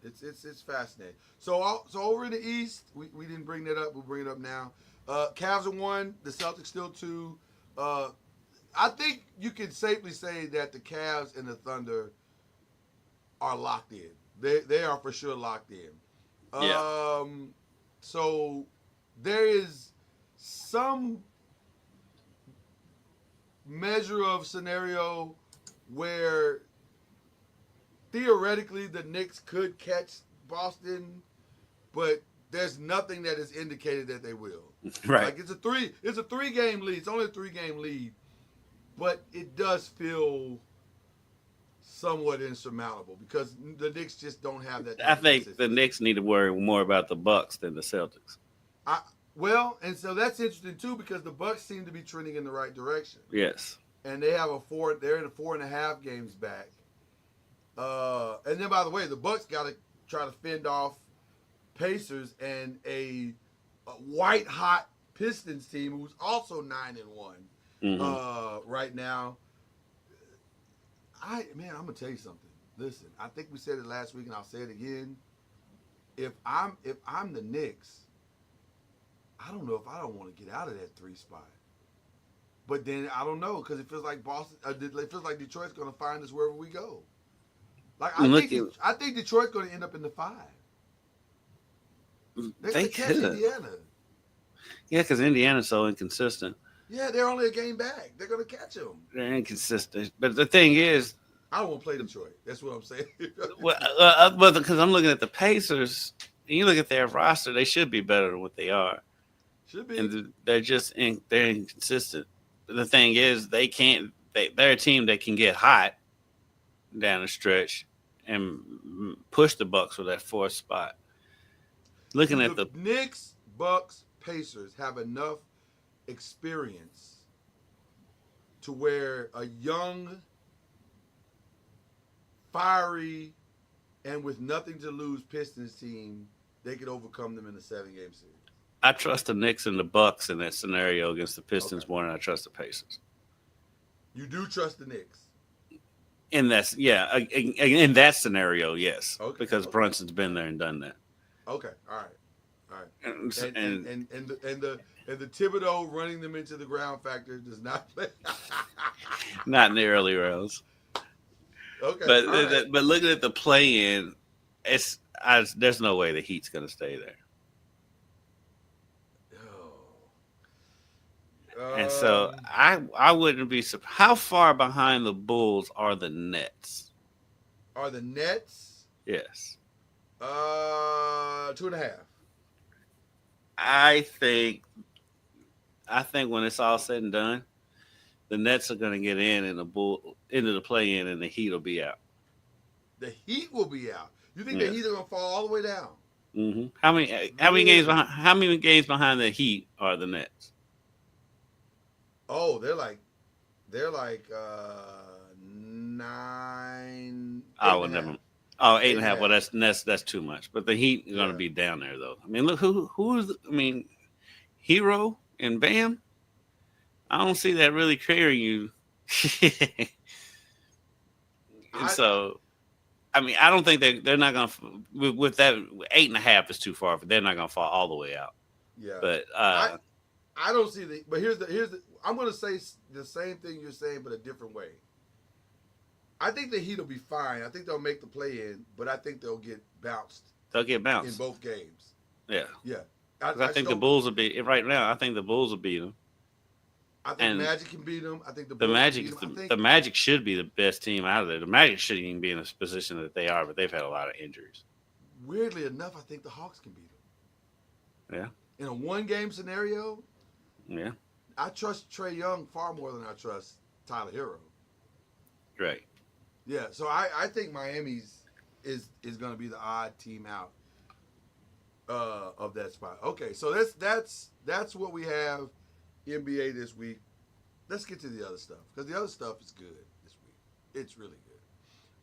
it's fascinating. So over in the East, we didn't bring that up. We'll bring it up now. Cavs are 1, the Celtics still 2. I think you can safely say that the Cavs and the Thunder are locked in. They are for sure locked in. Yeah. So there is some measure of scenario where theoretically the Knicks could catch Boston, but there's nothing that has indicated that they will. Right. Like it's a 3-game lead. It's only a 3-game lead, but it does feel somewhat insurmountable because the Knicks just don't have that. I think the Knicks need to worry more about the Bucks than the Celtics. Well, and so that's interesting too because the Bucks seem to be trending in the right direction. Yes. And they have they're in 4.5 games back. And then by the way, the Bucks got to try to fend off Pacers and a white hot Pistons team who's also 9-1 right now. I'm gonna tell you something. Listen, I think we said it last week, and I'll say it again. If I'm the Knicks, I don't know if I don't want to get out of that 3 spot. But then I don't know because it feels like Boston. It feels like Detroit's gonna find us wherever we go. Like I think Detroit's gonna end up in the 5. They catch Indiana. Yeah, because Indiana's so inconsistent. Yeah, they're only a game back. They're going to catch them. They're inconsistent. But the thing is, I don't want to play Detroit. That's what I'm saying. Well, because I'm looking at the Pacers, and you look at their roster, they should be better than what they are. Should be. And they're just they're inconsistent. But the thing is, they're a team that can get hot down the stretch and push the Bucks for that 4th spot. Looking at the Knicks, Bucks, Pacers have enough experience to where a young, fiery, and with nothing to lose Pistons team, they could overcome them in a 7-game series. I trust the Knicks and the Bucks in that scenario against the Pistons more than I trust the Pacers. You do trust the Knicks? In that scenario, yes. Okay. Because Brunson's been there and done that. Okay, all right. And the Thibodeau running them into the ground factor does not play. Not in the early rounds. Okay, but looking at the play-in, there's no way the Heat's going to stay there. And so I wouldn't be surprised. How far behind the Bulls are the Nets? Are the Nets? Yes. 2.5. I think when it's all said and done, the Nets are going to get into the play-in, and the Heat will be out. The Heat will be out. You think the Heat are going to fall all the way down? Mm-hmm. How many games behind the Heat are the Nets? Oh, they're like 9. Oh, never. Oh, 8.5. Well, that's too much. But the Heat are going to be down there, though. I mean, look who's. I mean, Hero and Bam. I don't see that really carrying you. And so, I mean, I don't think they're not going to with that 8.5 is too far, but they're not going to fall all the way out. Yeah, but I don't see the. But here's the. I'm going to say the same thing you're saying, but a different way. I think the Heat will be fine. I think they'll make the play-in, but I think they'll get bounced. They'll get bounced in both games. Yeah. Yeah. I think the Bulls will be right now. I think the Bulls will beat them. I think Magic can beat them. I think the Magic should be the best team out of there. The Magic shouldn't even be in this position that they are, but they've had a lot of injuries. Weirdly enough, I think the Hawks can beat them. Yeah. In a 1-game scenario. Yeah. I trust Trae Young far more than I trust Tyler Hero. Right. Yeah, so I think Miami's is going to be the odd team out of that spot. Okay, so that's what we have NBA this week. Let's get to the other stuff because the other stuff is good this week. It's really good.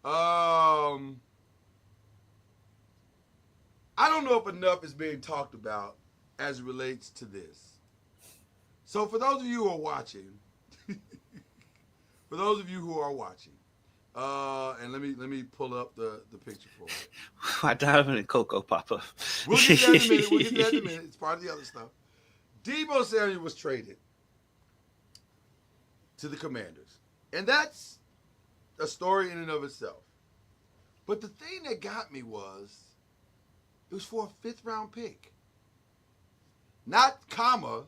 I don't know if enough is being talked about as it relates to this. So for those of you who are watching, and let me pull up the picture for it. Why Donovan and Coco pop up? We'll get to that in a minute. It's part of the other stuff. Deebo Samuel was traded to the Commanders. And that's a story in and of itself. But the thing that got me was it was for a 5th-round pick. Not comma,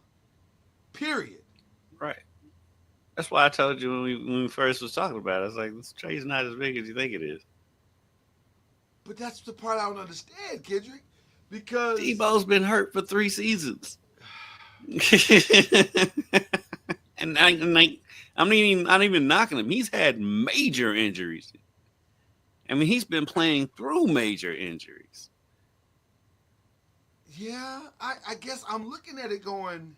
period. Right. That's why I told you when we first was talking about it. I was like, this trade's not as big as you think it is. But that's the part I don't understand, Kendrick, because Debo's been hurt for 3 seasons. and I'm not even knocking him. He's had major injuries. I mean, he's been playing through major injuries. yeah, I guess I'm looking at it going,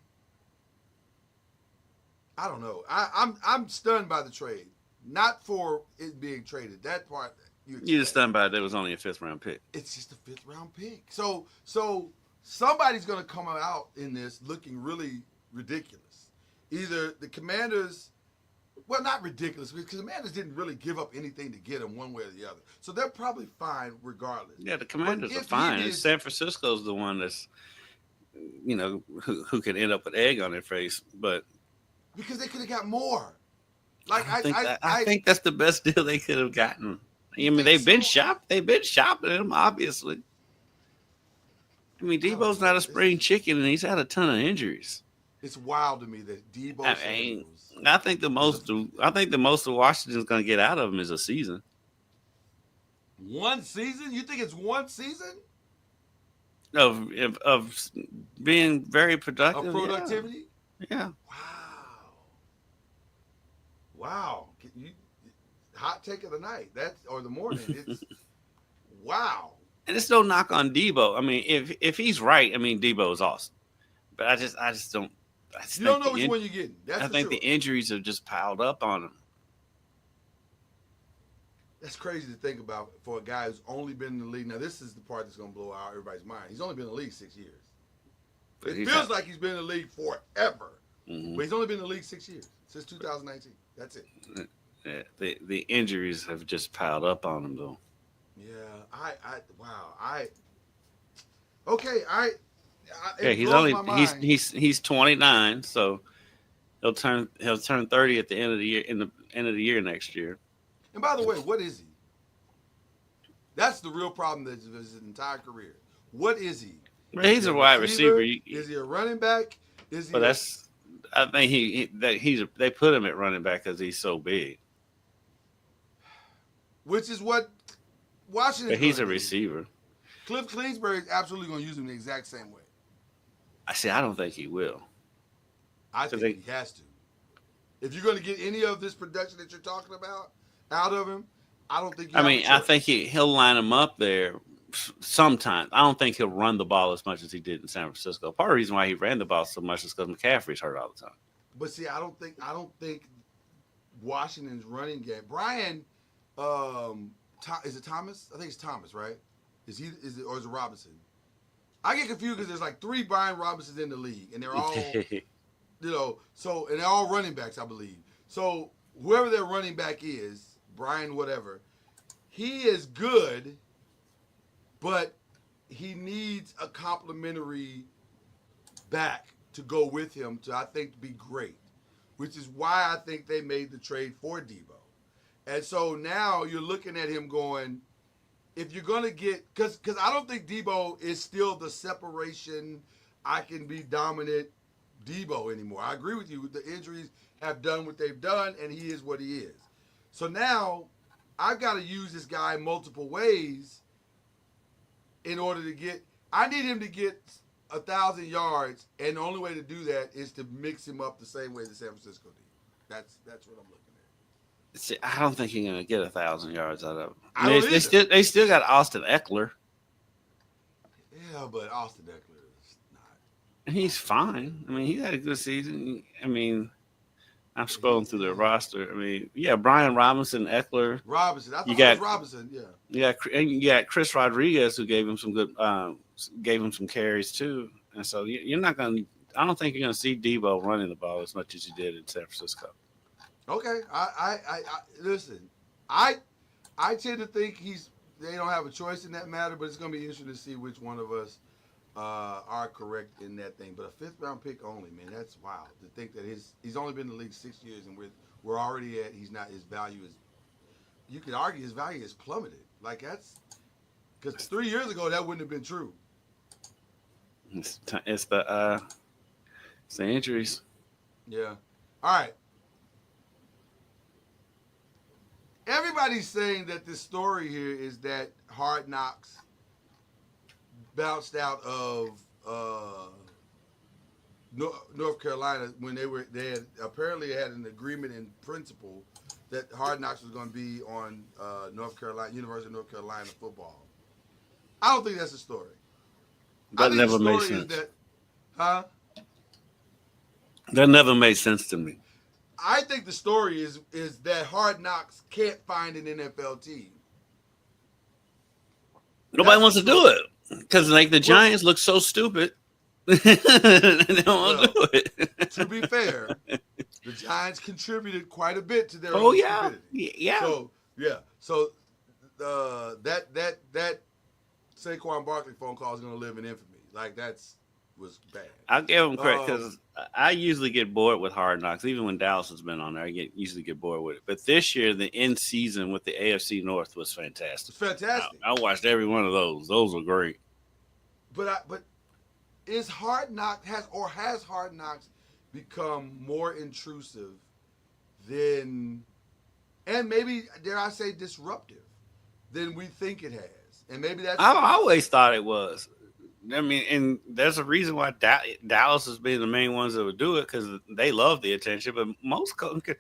I don't know. I'm stunned by the trade, not for it being traded. That part You just stunned by it. There was only a 5th round pick. It's just a 5th round pick. So somebody's going to come out in this looking really ridiculous. Either the Commanders, well, not ridiculous, because the Commanders didn't really give up anything to get him one way or the other. So they're probably fine regardless. Yeah, the Commanders But are if fine. he And is- San Francisco's the one that's, who can end up with egg on their face. But Because they could have got more. Like I think that's the best deal they could have gotten. I mean, think they've been so? shopped. They've been shopping him, obviously. I mean, Debo's not a spring chicken, and he's had a ton of injuries. it's wild to me that Debo I mean, I think the most of Washington's going to get out of him is a season. one season? You think it's one season of being very productive. of productivity? Yeah. Wow. Hot take of the night. Or the morning. It's wow. And it's no knock on Debo. I mean, if he's right, I mean Debo is awesome. But I just don't. You don't know which one you're getting. That's I think the injuries have just piled up on him. That's crazy to think about for a guy who's only been in the league. Now, this is the part that's going to blow out everybody's mind. He's only been in the league 6 years. But It feels like he's been in the league forever. Mhm. But he's only been in the league 6 years, since 2019. That's it. Yeah, the injuries have just piled up on him, though. Yeah, Yeah, he's 29, so he'll turn 30 at the end of the year end of the year next year. And by the way, what is he? That's the real problem of his entire career. What is he? But he's a wide receiver. Is he a running back? Is he? But I think they put him at running back because he's so big. Which is what Washington. But he's a receiver. Cliff Kingsbury is absolutely going to use him the exact same way. I don't think he will. I think he has to. If you're going to get any of this production that you're talking about out of him, I don't think. I think he'll line him up there sometimes. I don't think he'll run the ball as much as he did in San Francisco. Part of the reason why he ran the ball so much is because McCaffrey's hurt all the time. But see, I don't think Washington's running game. Brian, is it Thomas? I think it's Thomas, right? Is it Robinson? I get confused because there's like 3 Brian Robinsons in the league, and they're all, and they're all running backs, I believe. So whoever their running back is, Brian whatever, he is good, but he needs a complimentary back to go with him to, I think, be great, which is why I think they made the trade for Debo. And so now you're looking at him going, if you're going to get, because I don't think Debo is still the separation, I can be dominant Debo anymore. I agree with you. The injuries have done what they've done, and he is what he is. So now I've got to use this guy multiple ways in order to get, I need him to get 1,000 yards, and the only way to do that is to mix him up the same way that San Francisco did. That's what I'm looking at. See, I don't think you're gonna get 1,000 yards out of him. I don't either. They still got Austin Eckler. Yeah, but Austin Eckler is not. He's fine. I mean, he had a good season. I mean, I'm scrolling through the roster. I mean, yeah, Brian Robinson, Eckler. Robinson. I thought it was Robinson. Yeah. You got Chris Rodriguez, who gave him some good, gave him some carries too. And so you're not gonna. I don't think you're gonna see Debo running the ball as much as you did in San Francisco. Okay. I listen. I tend to think they don't have a choice in that matter, but it's going to be interesting to see which one of us are correct in that thing. But a 5th round pick only, man, that's wild to think that he's only been in the league 6 years, and we're already at his value is. You could argue his value is plummeted. Like that's because 3 years ago that wouldn't have been true. It's the injuries. Yeah. All right. everybody's saying that the story here is that Hard Knocks bounced out of North Carolina when they had apparently had an agreement in principle that Hard Knocks was going to be on University of North Carolina football. I don't think that's the story. That never made sense. Huh? That never made sense to me. I think the story is that Hard Knocks can't find an NFL team. Nobody wants to do it because like the Giants look so stupid. They don't want to do it. To be fair, the Giants contributed quite a bit to their Oh own yeah, stupidity. yeah. So that Saquon Barkley phone call is going to live in infamy. Like was bad. I'll give them credit because I usually get bored with Hard Knocks. Even when Dallas has been on there, I usually get bored with it. But this year, the end season with the AFC North was fantastic. It's fantastic. I watched every one of those. Those were great. But is Hard Knocks has Hard Knocks become more intrusive than, and maybe dare I say disruptive than we think it has? And maybe that's. I always thought it was. I mean, and there's a reason why Dallas has been the main ones that would do it because they love the attention. But most coaches,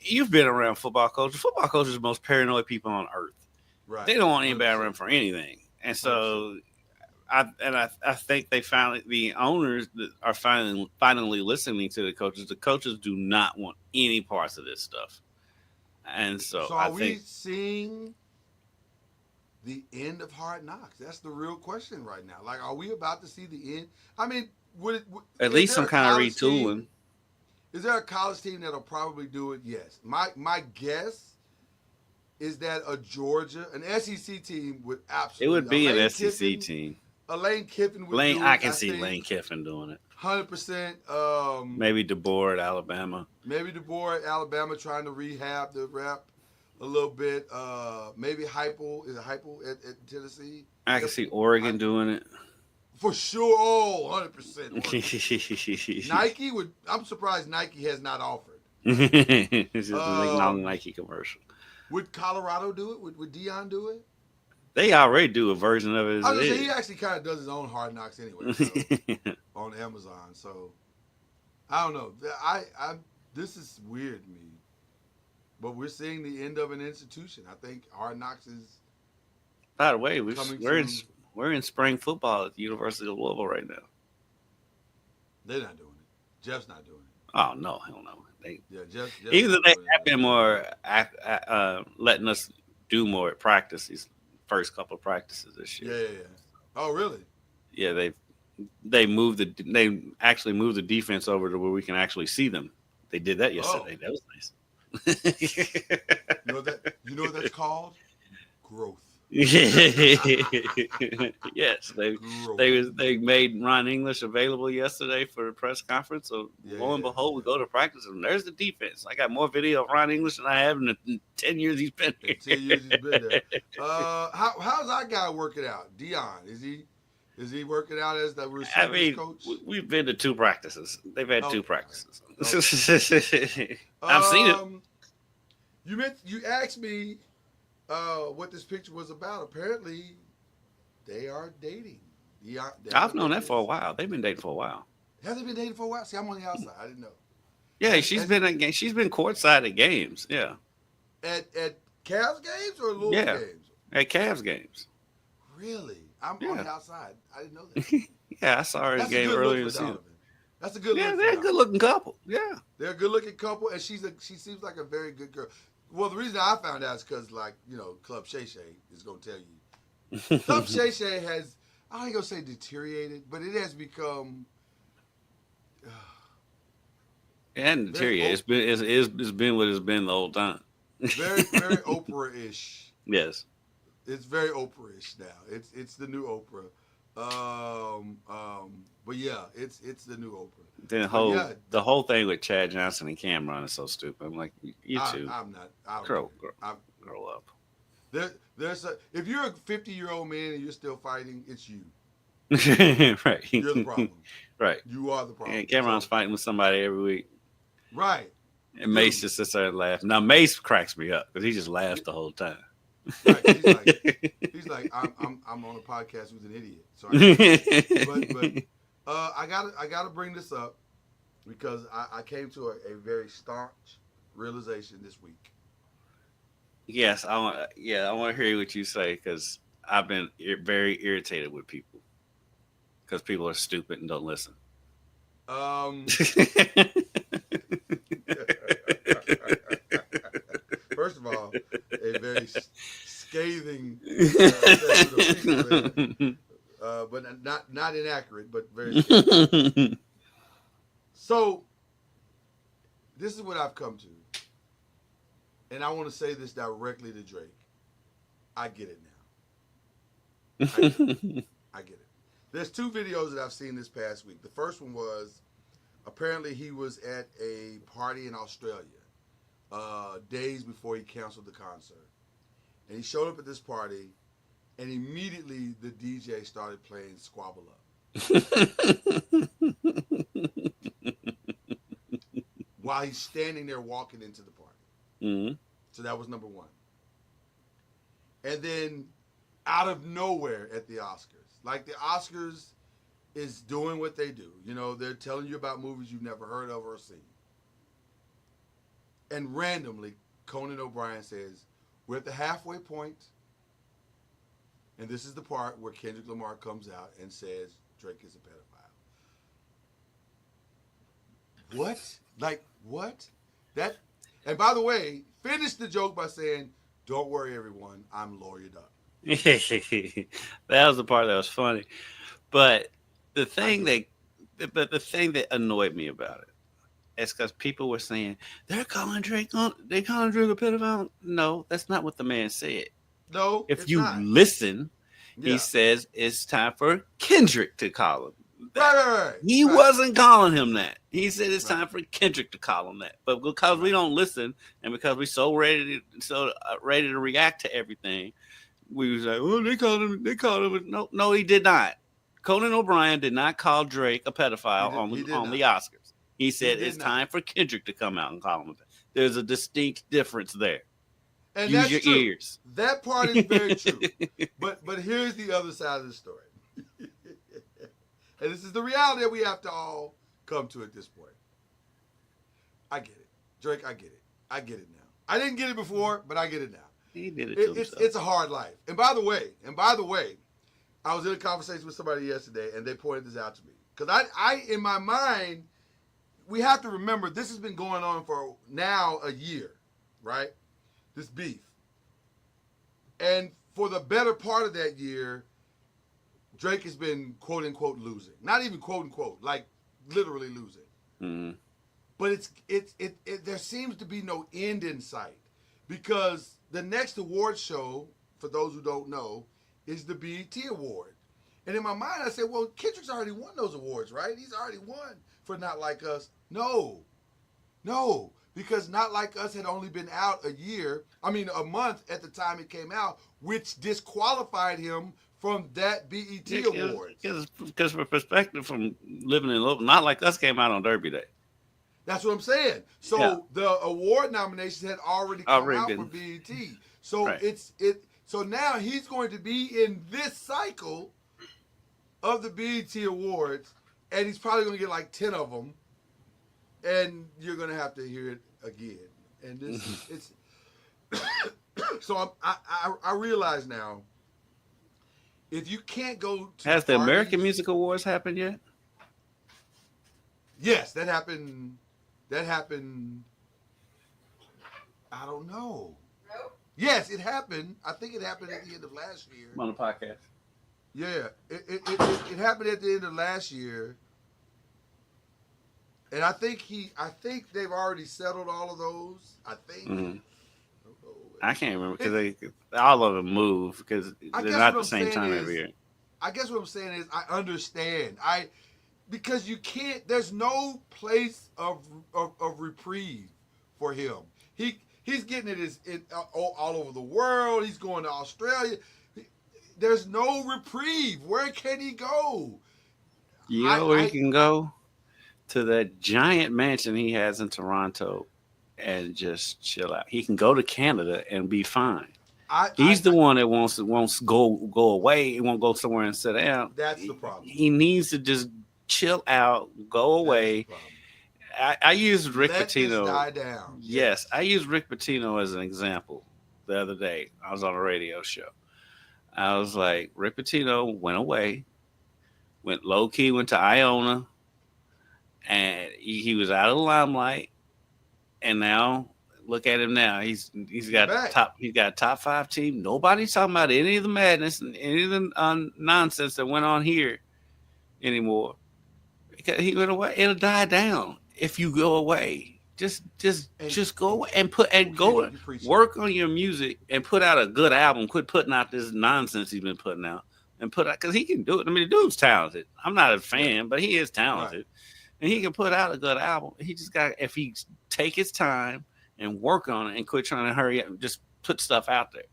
you've been around football coaches. Football coaches are the most paranoid people on earth. Right. They don't want anybody around for anything. And so, I think the owners are finally listening to the coaches. The coaches do not want any parts of this stuff. And so are we seeing the end of Hard Knocks? That's the real question right now. Like, are we about to see the end? I mean, at least some kind of retooling. Is there a college team that'll probably do it? Yes. My guess is that an SEC team would absolutely. It would be an SEC team. Lane Kiffin would do it. I can see Lane Kiffin doing it. 100%. Maybe DeBoer at Alabama. Maybe DeBoer at Alabama trying to rehab the rep a little bit. Maybe Heupel. Is it Heupel at Tennessee? I can see Oregon doing it. For sure. Oh, 100%. Nike would. I'm surprised Nike has not offered. It's just making all the Nike commercial. Would Colorado do it? Would Deion do it? They already do a version of it. I was gonna say, he actually kind of does his own Hard Knocks anyway, so, on Amazon. So I don't know. This is weird to me, but we're seeing the end of an institution. I think Hard Knocks is. By the way, we're in spring football at the University of Louisville right now. They're not doing it. Jeff's not doing it. Oh no, hell no. Jeff even though they have been more letting us do more at practice these first couple of practices this year. Yeah. Oh, really? Yeah, they actually moved the defense over to where we can actually see them. They did that yesterday. That was nice. You know what that's called? Growth. Yes, they made Ron English available yesterday for a press conference. So lo and behold, we go to practice and there's the defense. I got more video of Ron English than I have in the 10 years he's been here. 10 years he's been there. How's that guy working out? Deion, is he working out as the receivers coach? We've been to 2 practices. They've had 2 practices. Okay. I've seen it. You asked me what this picture was about. Apparently, they are dating. I've known that for a while. They've been dating for a while. Have they been dating for a while? See, I'm on the outside. I didn't know. Yeah, she's been courtside at games. Yeah. At Cavs games or Louisville games? At Cavs games. Really? I'm on the outside. I didn't know that. Yeah, I saw her in the game earlier this season. That's a good look. Yeah, they're a good looking couple. Yeah. They're a good looking couple, and she seems like a very good girl. Well, the reason I found out is because, Club Shay Shay is going to tell you. Club Shay Shay has, I ain't going to say deteriorated, but it has become. It hasn't deteriorated. It's been what it's been the whole time. Very, very Oprah-ish. Yes. It's very Oprah-ish now. It's the new Oprah. But yeah, it's the new Oprah. The whole thing with Chad Johnson and Cameron is so stupid. I'm like, you two. I'm not. Grow up. If you're a 50-year-old man and you're still fighting, it's you. Right. You're the problem. Right. You are the problem. And Cameron's fighting with somebody every week. Right. And Mace just sits there and laughs. Now Mace cracks me up because he just laughs the whole time. Right. He's like, I'm on a podcast with an idiot. So I gotta bring this up because I came to a very staunch realization this week. Yes, I want to hear what you say because I've been very irritated with people because people are stupid and don't listen. First of all, a very scathing assessment of people, but not inaccurate, but very scathing. So this is what I've come to, and I want to say this directly to Drake. I get it now. I get it. There's two videos that I've seen this past week. The first one was apparently he was at a party in Australia days before he canceled the concert. And he showed up at this party, and immediately the DJ started playing Squabble Up. While he's standing there walking into the party. Mm-hmm. So that was number one. And then out of nowhere at the Oscars, like the Oscars is doing what they do. You know, they're telling you about movies you've never heard of or seen. And randomly, Conan O'Brien says, we're at the halfway point, and this is the part where Kendrick Lamar comes out and says Drake is a pedophile. What? Like, what? That? And by the way, finish the joke by saying, don't worry, everyone, I'm lawyered up. That was the part that was funny. But the thing that annoyed me about it is because people were saying they're calling Drake a pedophile. No, that's not what the man said. No, if you not. Listen, he says it's time for Kendrick to call him. Right. He wasn't calling him that. He said it's time for Kendrick to call him that. But because we don't listen and because we're so ready to react to everything, we was like, oh, they called him. No, he did not. Conan O'Brien did not call Drake a pedophile on the Oscars. He said it's time for Kendrick to come out and call him. There's a distinct difference there. And use your ears. That part is very true. But here's the other side of the story. And this is the reality that we have to all come to at this point. I get it. Drake, I get it. I get it now. I didn't get it before, but I get it now. He did it to himself. It's a hard life. And by the way, I was in a conversation with somebody yesterday, and they pointed this out to me. Because I, in my mind, we have to remember this has been going on for now a year, right? This beef. And for the better part of that year, Drake has been quote unquote losing. Not even quote unquote, like literally losing. Mm-hmm. But there seems to be no end in sight because the next award show, for those who don't know, is the BET Award. And in my mind, I said, well, Kendrick's already won those awards, right? He's already won for Not Like Us. No, because Not Like Us had only been out a month at the time it came out, which disqualified him from that BET Awards. Because for perspective from living in Louisville, Not Like Us came out on Derby Day. That's what I'm saying. So the award nominations had already come out for BET. So So now he's going to be in this cycle of the BET Awards, and he's probably going to get like 10 of them, and you're going to have to hear it again. And this so I realize now, if you can't go to Has the American Music Awards happened yet? Yes, that happened. I don't know. No? Yes, it happened. I think it happened at the end of last year. On the podcast. Yeah, it happened at the end of last year. And I think they've already settled all of those. I think. Mm-hmm. I can't remember because all of them move because they're not the same time every year. I guess what I'm saying is I understand. Because you can't. There's no place of reprieve for him. He's getting it all over the world. He's going to Australia. There's no reprieve. Where can he go? You know where he can go? To that giant mansion he has in Toronto and just chill out. He can go to Canada and be fine. I He's the one that wants to go away. He won't go somewhere and sit down. That's the problem. He needs to just chill out, go away. I use Rick Let Pitino. this die down. Yes, I used Rick Pitino as an example the other day. I was on a radio show. I was like, Rick Pitino went away, went low key, went to Iona, and he was out of the limelight. And now look at him now. He's got a top 5 team. Nobody's talking about any of the madness and any of the nonsense that went on here anymore. Because he went away. It'll die down if you go away. Just go away and go work on your music and put out a good album. Quit putting out this nonsense he's been putting out and put out, because he can do it. I mean, the dude's talented. I'm not a fan, but he is talented, and he can put out a good album. He just got, if he take his time and work on it and quit trying to hurry up and just put stuff out there.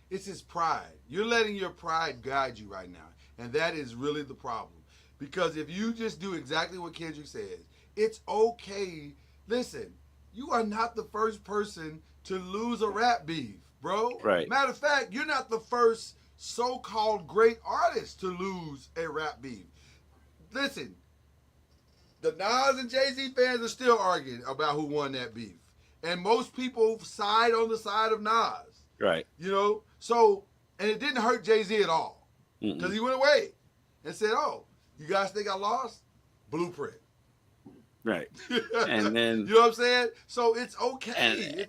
It's his pride. You're letting your pride guide you right now, and that is really the problem. Because if you just do exactly what Kendrick says, it's okay. Listen, you are not the first person to lose a rap beef, bro. Right. Matter of fact, you're not the first so-called great artist to lose a rap beef. Listen, the Nas and Jay-Z fans are still arguing about who won that beef. And most people side on the side of Nas. Right. You know? So, and it didn't hurt Jay-Z at all. Because he went away and said, oh, you guys think I lost? Blueprint. Right. And then you know what I'm saying? So it's okay.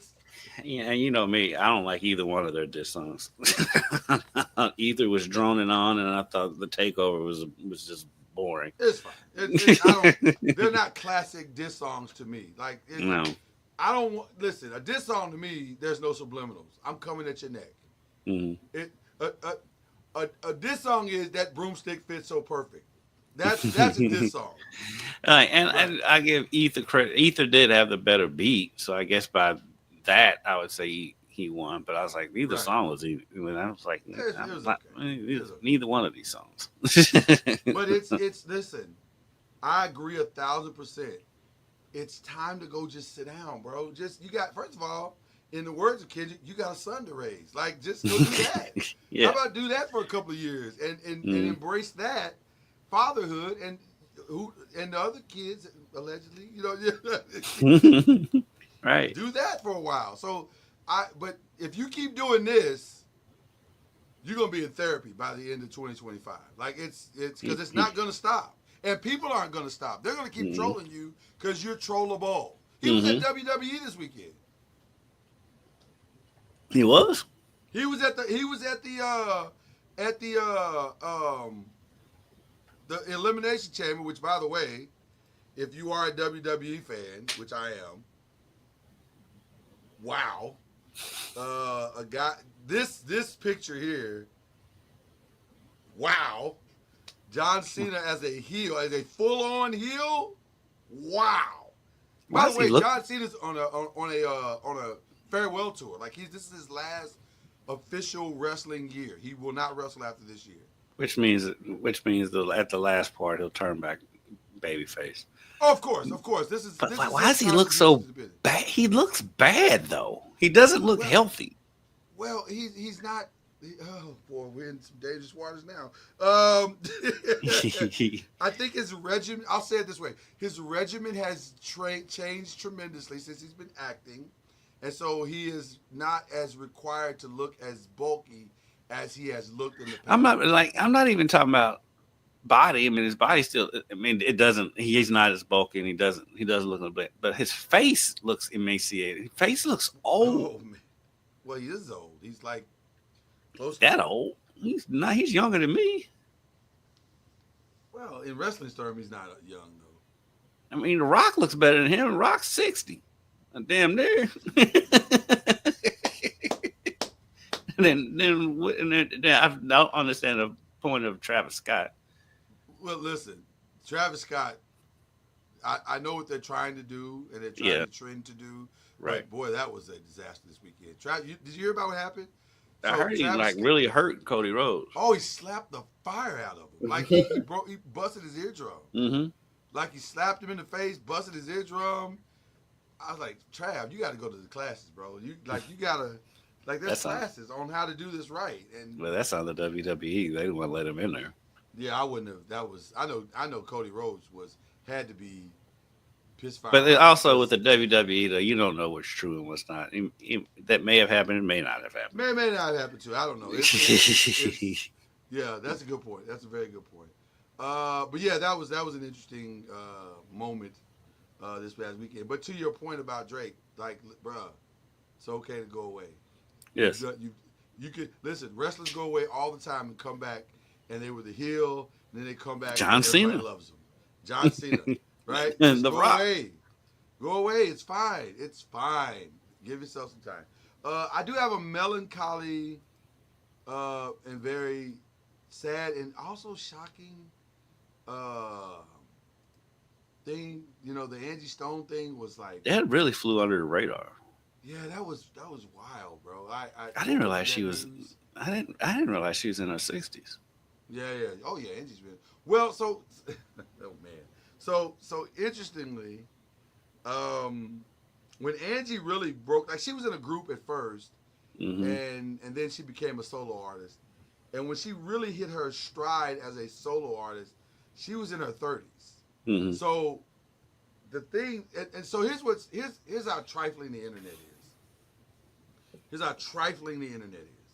And you know me, I don't like either one of their diss songs. Either was droning on, and I thought the takeover was just boring. It's fine. They're not classic diss songs to me. Like no. I don't want, listen, a diss song to me, there's no subliminals. I'm coming at your neck. A diss song is that broomstick fits so perfect. That's a diss song. And I give Ether credit. Ether did have the better beat, so I guess by that I would say he won. But I was like, neither song was even. I was like, neither one of these songs. But it's listen. I agree 1,000%. It's time to go just sit down, bro. You got, first of all, in the words of Kendrick, you got a son to raise. Like, just go do that. How about do that for a couple of years and embrace that fatherhood and the other kids allegedly, right. Do that for a while. So but if you keep doing this, you're gonna be in therapy by the end of 2025. Like it's because it's not gonna stop, and people aren't gonna stop. They're gonna keep trolling you because you're trollable. He was at WWE this weekend. He was. He was at the Elimination Chamber, which, by the way, if you are a WWE fan, which I am, wow, a guy. This picture here, wow, John Cena as a heel, as a full-on heel, wow. By the way, John Cena's on a farewell tour. Like this is his last official wrestling year. He will not wrestle after this year. Which means at the last part he'll turn back babyface. Oh, of course. But why does he look so bad? He looks bad though. He doesn't look healthy. Well, he's not. Oh boy, we're in some dangerous waters now. I think his regimen. I'll say it this way: his regimen has changed tremendously since he's been acting, and so he is not as required to look as bulky as he has looked in the past. I'm not even talking about body. I mean, his body still. I mean, it doesn't. He's not as bulky, and he doesn't look a little bit. But his face looks emaciated. His face looks old. Oh, man. Well, he is old. He's like close. That old? He's not. He's younger than me. Well, in wrestling terms, he's not young though. I mean, The Rock looks better than him. Rock's 60. Damn near. And then I don't understand the point of Travis Scott. Well, listen, Travis Scott, I know what they're trying to do and they're trying to trend to do. Right. But boy, that was a disaster this weekend. Did you hear about what happened? I heard he really hurt Cody Rhodes. Oh, he slapped the fire out of him. Like he busted his eardrum. Mm-hmm. Like he slapped him in the face, busted his eardrum. I was like, Trav, you got to go to the classes, bro. You gotta there's That's on, classes on how to do this right. And well, that's on the WWE. They didn't want to let him in there. yeah, I wouldn't have. That was I know Cody Rhodes had to be pissed fire. But also with the WWE, though, you don't know what's true and what's not. That may have happened, it may not have happened. may not happen to. I don't know. Yeah, that's a good point. That's a very good point. But yeah, that was an interesting moment this past weekend. But to your point about Drake, like, bruh, it's okay to go away. Yes. You could listen. Wrestlers go away all the time and come back, and they were the heel. And then they come back. John and everybody Cena loves them. John Cena, right? And Just The go Rock. away. Go away. It's fine. It's fine. Give yourself some time. I do have a melancholy and very sad and also shocking thing. You know, the Angie Stone thing was like, That really flew under the radar. yeah, that was wild, bro. I didn't realize that she was. news. I didn't realize she was in her 60s. Yeah. Oh yeah, Angie's been well. So, oh man. So interestingly, when Angie really broke, like she was in a group at first, Hmm. and then she became a solo artist. And when she really hit her stride as a solo artist, she was in her 30s. Hmm. So the thing, and so here's how trifling the internet is. Here's how trifling the internet is.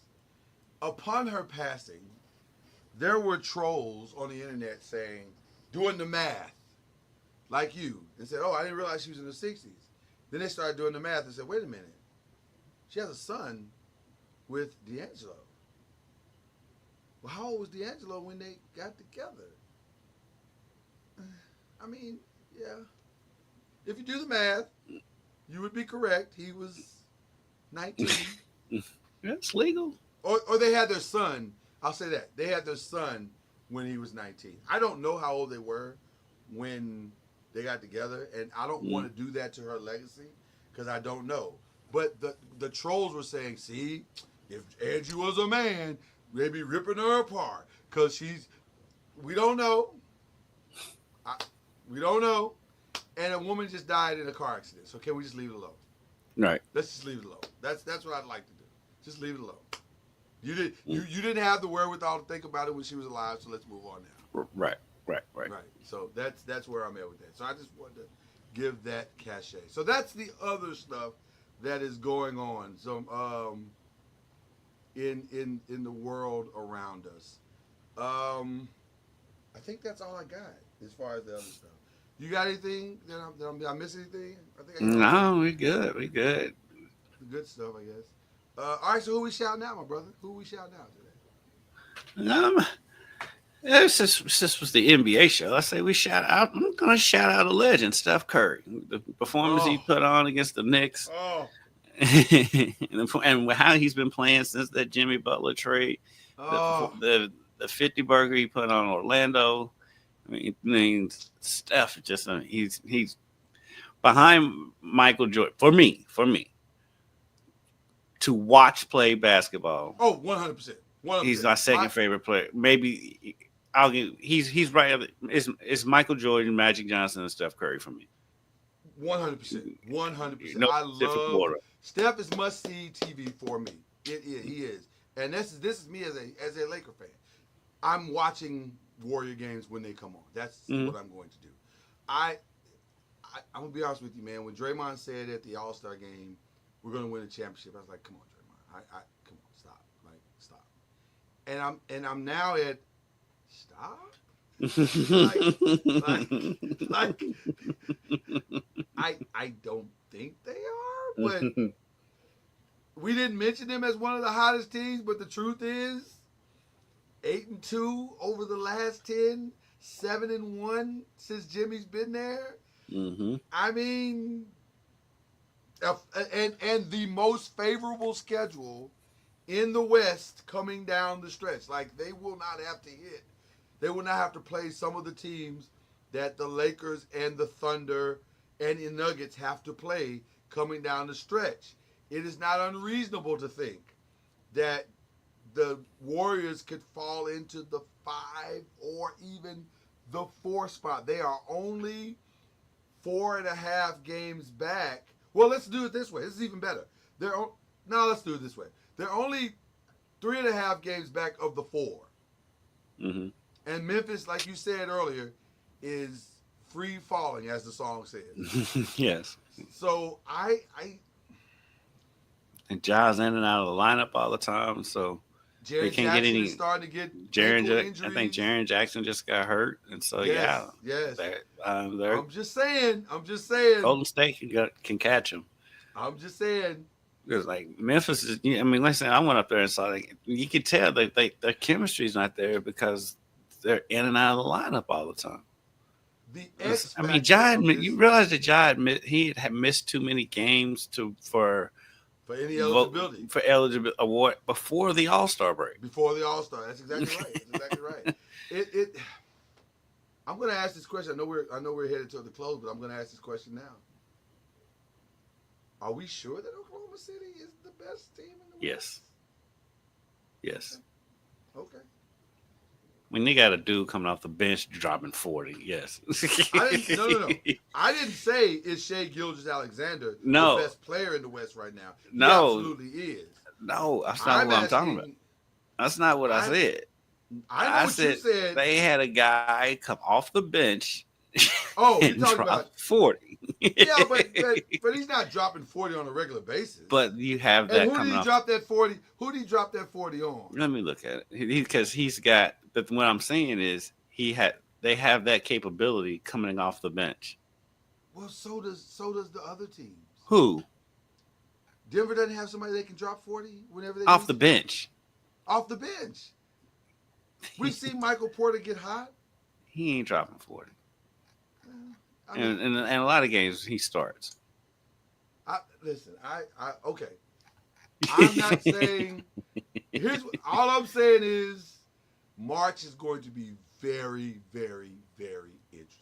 Upon her passing, there were trolls on the internet saying, doing the math, like you, and said, "Oh, I didn't realize she was in her 60s." Then they started doing the math and said, "Wait a minute, she has a son with D'Angelo." Well, how old was D'Angelo when they got together? I mean, yeah. If you do the math, you would be correct. He was 19. That's legal. Or they had their son. I'll say that. They had their son when he was 19. I don't know how old they were when they got together, and I don't want to do that to her legacy because I don't know. But the trolls were saying, see, if Angie was a man, they'd be ripping her apart because we don't know. We don't know. And a woman just died in a car accident. So can we just leave it alone? Right. Let's just leave it alone. That's what I'd like to do. Just leave it alone. You didn't have the wherewithal to think about it when she was alive, so let's move on now. Right. Right. So that's where I'm at with that. So I just wanted to give that cachet. So that's the other stuff that is going on. So in the world around us. I think that's all I got as far as the other stuff. You got anything? Did I miss anything? I think I got No, we good. We good. the good stuff, I guess. All right, so who we shouting out, my brother? Who we shouting out today? This was the NBA show. I say we shout out. I'm gonna shout out a legend, Steph Curry. The performance he put on against the Knicks, Oh, and how he's been playing since that Jimmy Butler trade. The 50 burger he put on Orlando. I mean Steph just he's behind Michael Jordan for me to watch play basketball. 100%. He's my second favorite player. Maybe I'll give he's right. It's Michael Jordan, Magic Johnson, and Steph Curry for me. 100%. 100%. No I different love order. Steph is must see TV for me. He is, and this is me as a Laker fan. I'm watching Warrior games when they come on. That's what I'm going to do. I'm gonna be honest with you, man. When Draymond said at the All-Star game, we're gonna win a championship, I was like, come on, Draymond. Come on, stop. Like, stop. And I'm now at stop. I don't think they are, but we didn't mention them as one of the hottest teams, but the truth is 8-2 over the last 10, 7-1 since Jimmy's been there. Mm-hmm. I mean, and the most favorable schedule in the West coming down the stretch. Like, they will not have to hit. They will not have to play some of the teams that the Lakers and the Thunder and the Nuggets have to play coming down the stretch. It is not unreasonable to think that the Warriors could fall into the 5 or even the 4 spot. They are only 4.5 games back. Well, let's do it this way. This is even better. Let's do it this way. They're only 3.5 games back of the 4. Mm-hmm. And Memphis, like you said earlier, is free falling, as the song says. Yes. So And Ja's in and out of the lineup all the time, so Jaren they can't Jackson get any. is starting to get Jaren, ankle I think injuries. Jaren Jackson just got hurt, and so Yes. they're I'm just saying. Golden State can catch him. I'm just saying. Because like Memphis is, I mean, listen, I went up there and saw. Like, you could tell that their chemistry's not there because they're in and out of the lineup all the time. The X I mean, factor of you this- realize that Ja he had missed too many games for any eligibility award before the All-Star break. before the All-Star. That's exactly right. That's exactly right. It. I'm going to ask this question. I know we're headed toward the close, but I'm going to ask this question now. Are we sure that Oklahoma City is the best team in the West? Yes. Yes. Okay. I mean, they got a dude coming off the bench dropping 40. Yes. No. I didn't say is Shai Gilgeous-Alexander No. the best player in the West right now. He No. absolutely is. No, that's not what I'm talking about. That's not what I said. I know what you said. They had a guy come off the bench Oh, you're and talking drop about 40. yeah, but he's not dropping 40 on a regular basis. But you have that and who coming did he off. drop that 40? Who did he drop that 40 on? Let me look at it because he's got. But what I'm saying is they have that capability coming off the bench. Well, so does the other teams. Who Denver doesn't have somebody they can drop 40 whenever they off need the to. bench? Off the bench. We've seen Michael Porter get hot. He ain't dropping 40. I mean, And a lot of games he starts. Listen, okay. I'm not saying. All I'm saying is, March is going to be very, very, very interesting.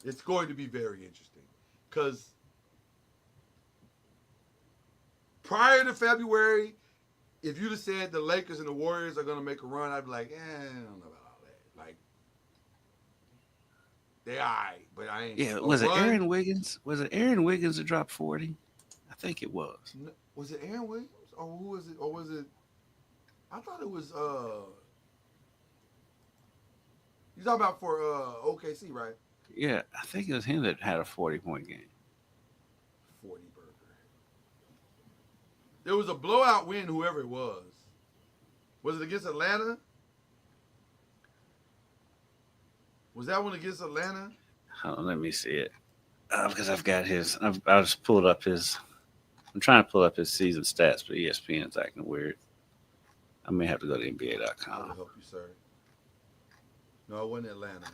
It's going to be very interesting because prior to February, if you'd have said the Lakers and the Warriors are going to make a run, I'd be like, I don't know about all that. Like, they all right, but I ain't. Yeah, a was it run- Aaron Wiggins? Was it Aaron Wiggins that dropped 40? I think it was. Was it Aaron Williams? Or who was it? Or was it? I thought it was. You talking about for OKC, right? Yeah, I think it was him that had a 40-point game. 40 burger. There was a blowout win, whoever it was. Was it against Atlanta? Was that one against Atlanta? Hold on, let me see it. Because I've got his. I just pulled up his. I'm trying to pull up his season stats, but ESPN's acting weird. I may have to go to I will NBA.com. help you, sir. No, it wasn't Atlanta.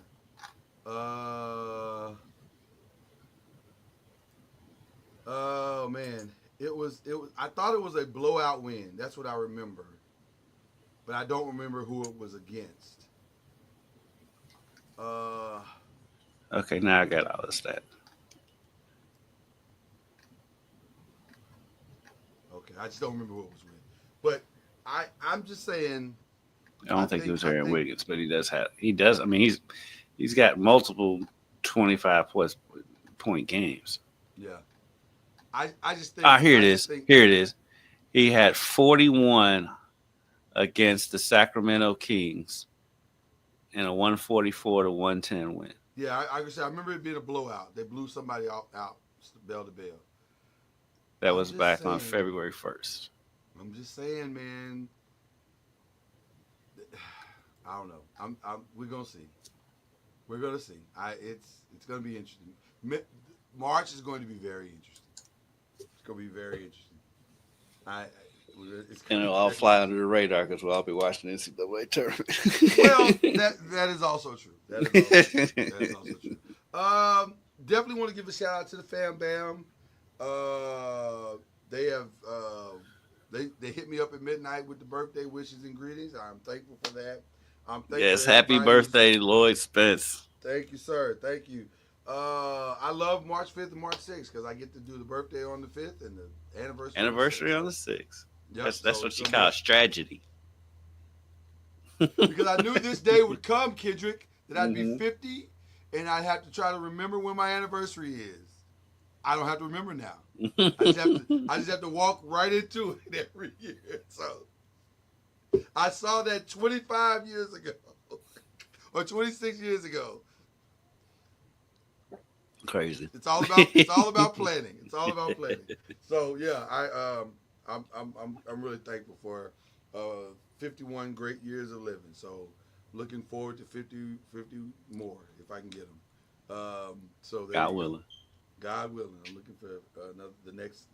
Oh man, it was. I thought it was a blowout win. That's what I remember, but I don't remember who it was against. Okay, now I got all the stats. Okay, I just don't remember who it was with. But I'm just saying. I don't think it was Aaron Wiggins, but he does. I mean, he's got multiple 25-plus point games. Yeah. I just think. Here it I is. just think- Here it is. He had 41 against the Sacramento Kings in a 144-110 win. Yeah, I remember it being a blowout. They blew somebody out bell to bell. That I'm was just back on saying. February 1st. I'm just saying, man. I don't know. We're gonna see. We're gonna see. It's gonna be interesting. March is going to be very interesting. It's gonna be very interesting. It's And gonna it'll be all very- fly under the radar because we'll all be watching the NCAA tournament. Well, that is also true. That is also true. Definitely want to give a shout out to the Fam Bam. They have they hit me up at midnight with the birthday wishes and greetings. I'm thankful for that. I'm thankful Yes, for happy everybody who's- birthday, Lloyd Spence. Thank you, sir. Thank you. I love March 5th and March 6th because I get to do the birthday on the 5th and the anniversary. Anniversary on the 6th. Yep, That's so what it's you gonna call be- a tragedy. Because I knew this day would come, Kendrick, that I'd Mhm. be 50 and I have to try to remember when my anniversary is. I don't have to remember now. I just have to walk right into it every year. So I saw that 25 years ago or 26 years ago. Crazy. It's all about planning. It's all about planning. So yeah, I'm really thankful for 51 great years of living. So looking forward to 50 more if I can get them. So there God you go. willing. God willing, I'm looking for the next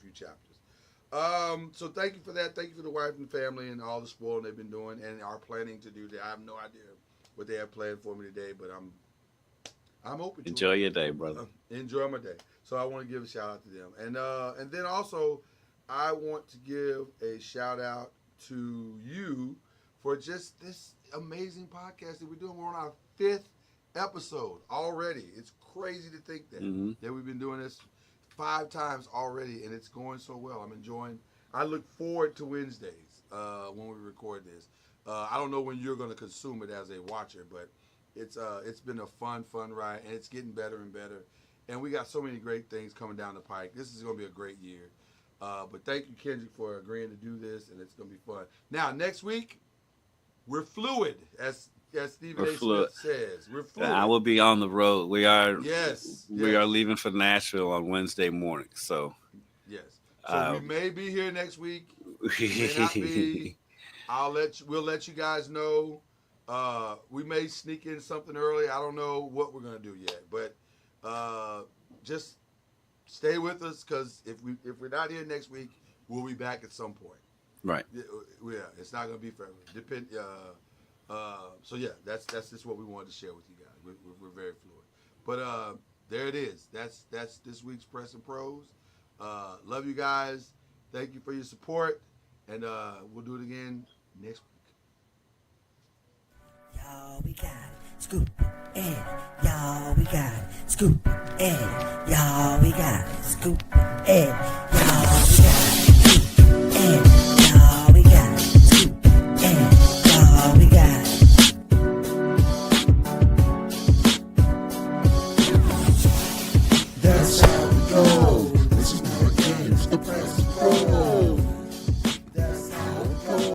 few chapters. So thank you for that. Thank you for the wife and family and all the spoiling they've been doing and are planning to do. I have no idea what they have planned for me today, but I'm open to Enjoy it. your day, brother. Enjoy my day. So I want to give a shout out to them, and then also I want to give a shout out to you for just this amazing podcast that we're doing. We're on our 5th episode already. It's crazy to think that we've been doing this 5 times already, and it's going so well. I'm enjoying. I look forward to Wednesdays when we record this. I don't know when you're going to consume it as a watcher, but it's been a fun ride, and it's getting better and better. And we got so many great things coming down the pike. This is going to be a great year. But thank you, Kendrick, for agreeing to do this, and it's going to be fun. Now, next week, we're fluid, as Stephen A. Smith says. We're fluid. I will be on the road. We are We are leaving for Nashville on Wednesday morning. So yes. So we may be here next week. We may not be. We'll let you guys know. We may sneak in something early. I don't know what we're gonna do yet, but just stay with us, because if we're not here next week, we'll be back at some point. Right. Yeah, it's not gonna be forever. So yeah, that's just what we wanted to share with you guys. We're very fluid, but there it is. That's this week's Press and Pros. Love you guys. Thank you for your support, and we'll do it again next week. Y'all, we got it. Scoop and y'all, we got it. Scoop and y'all, we got it. Scoop and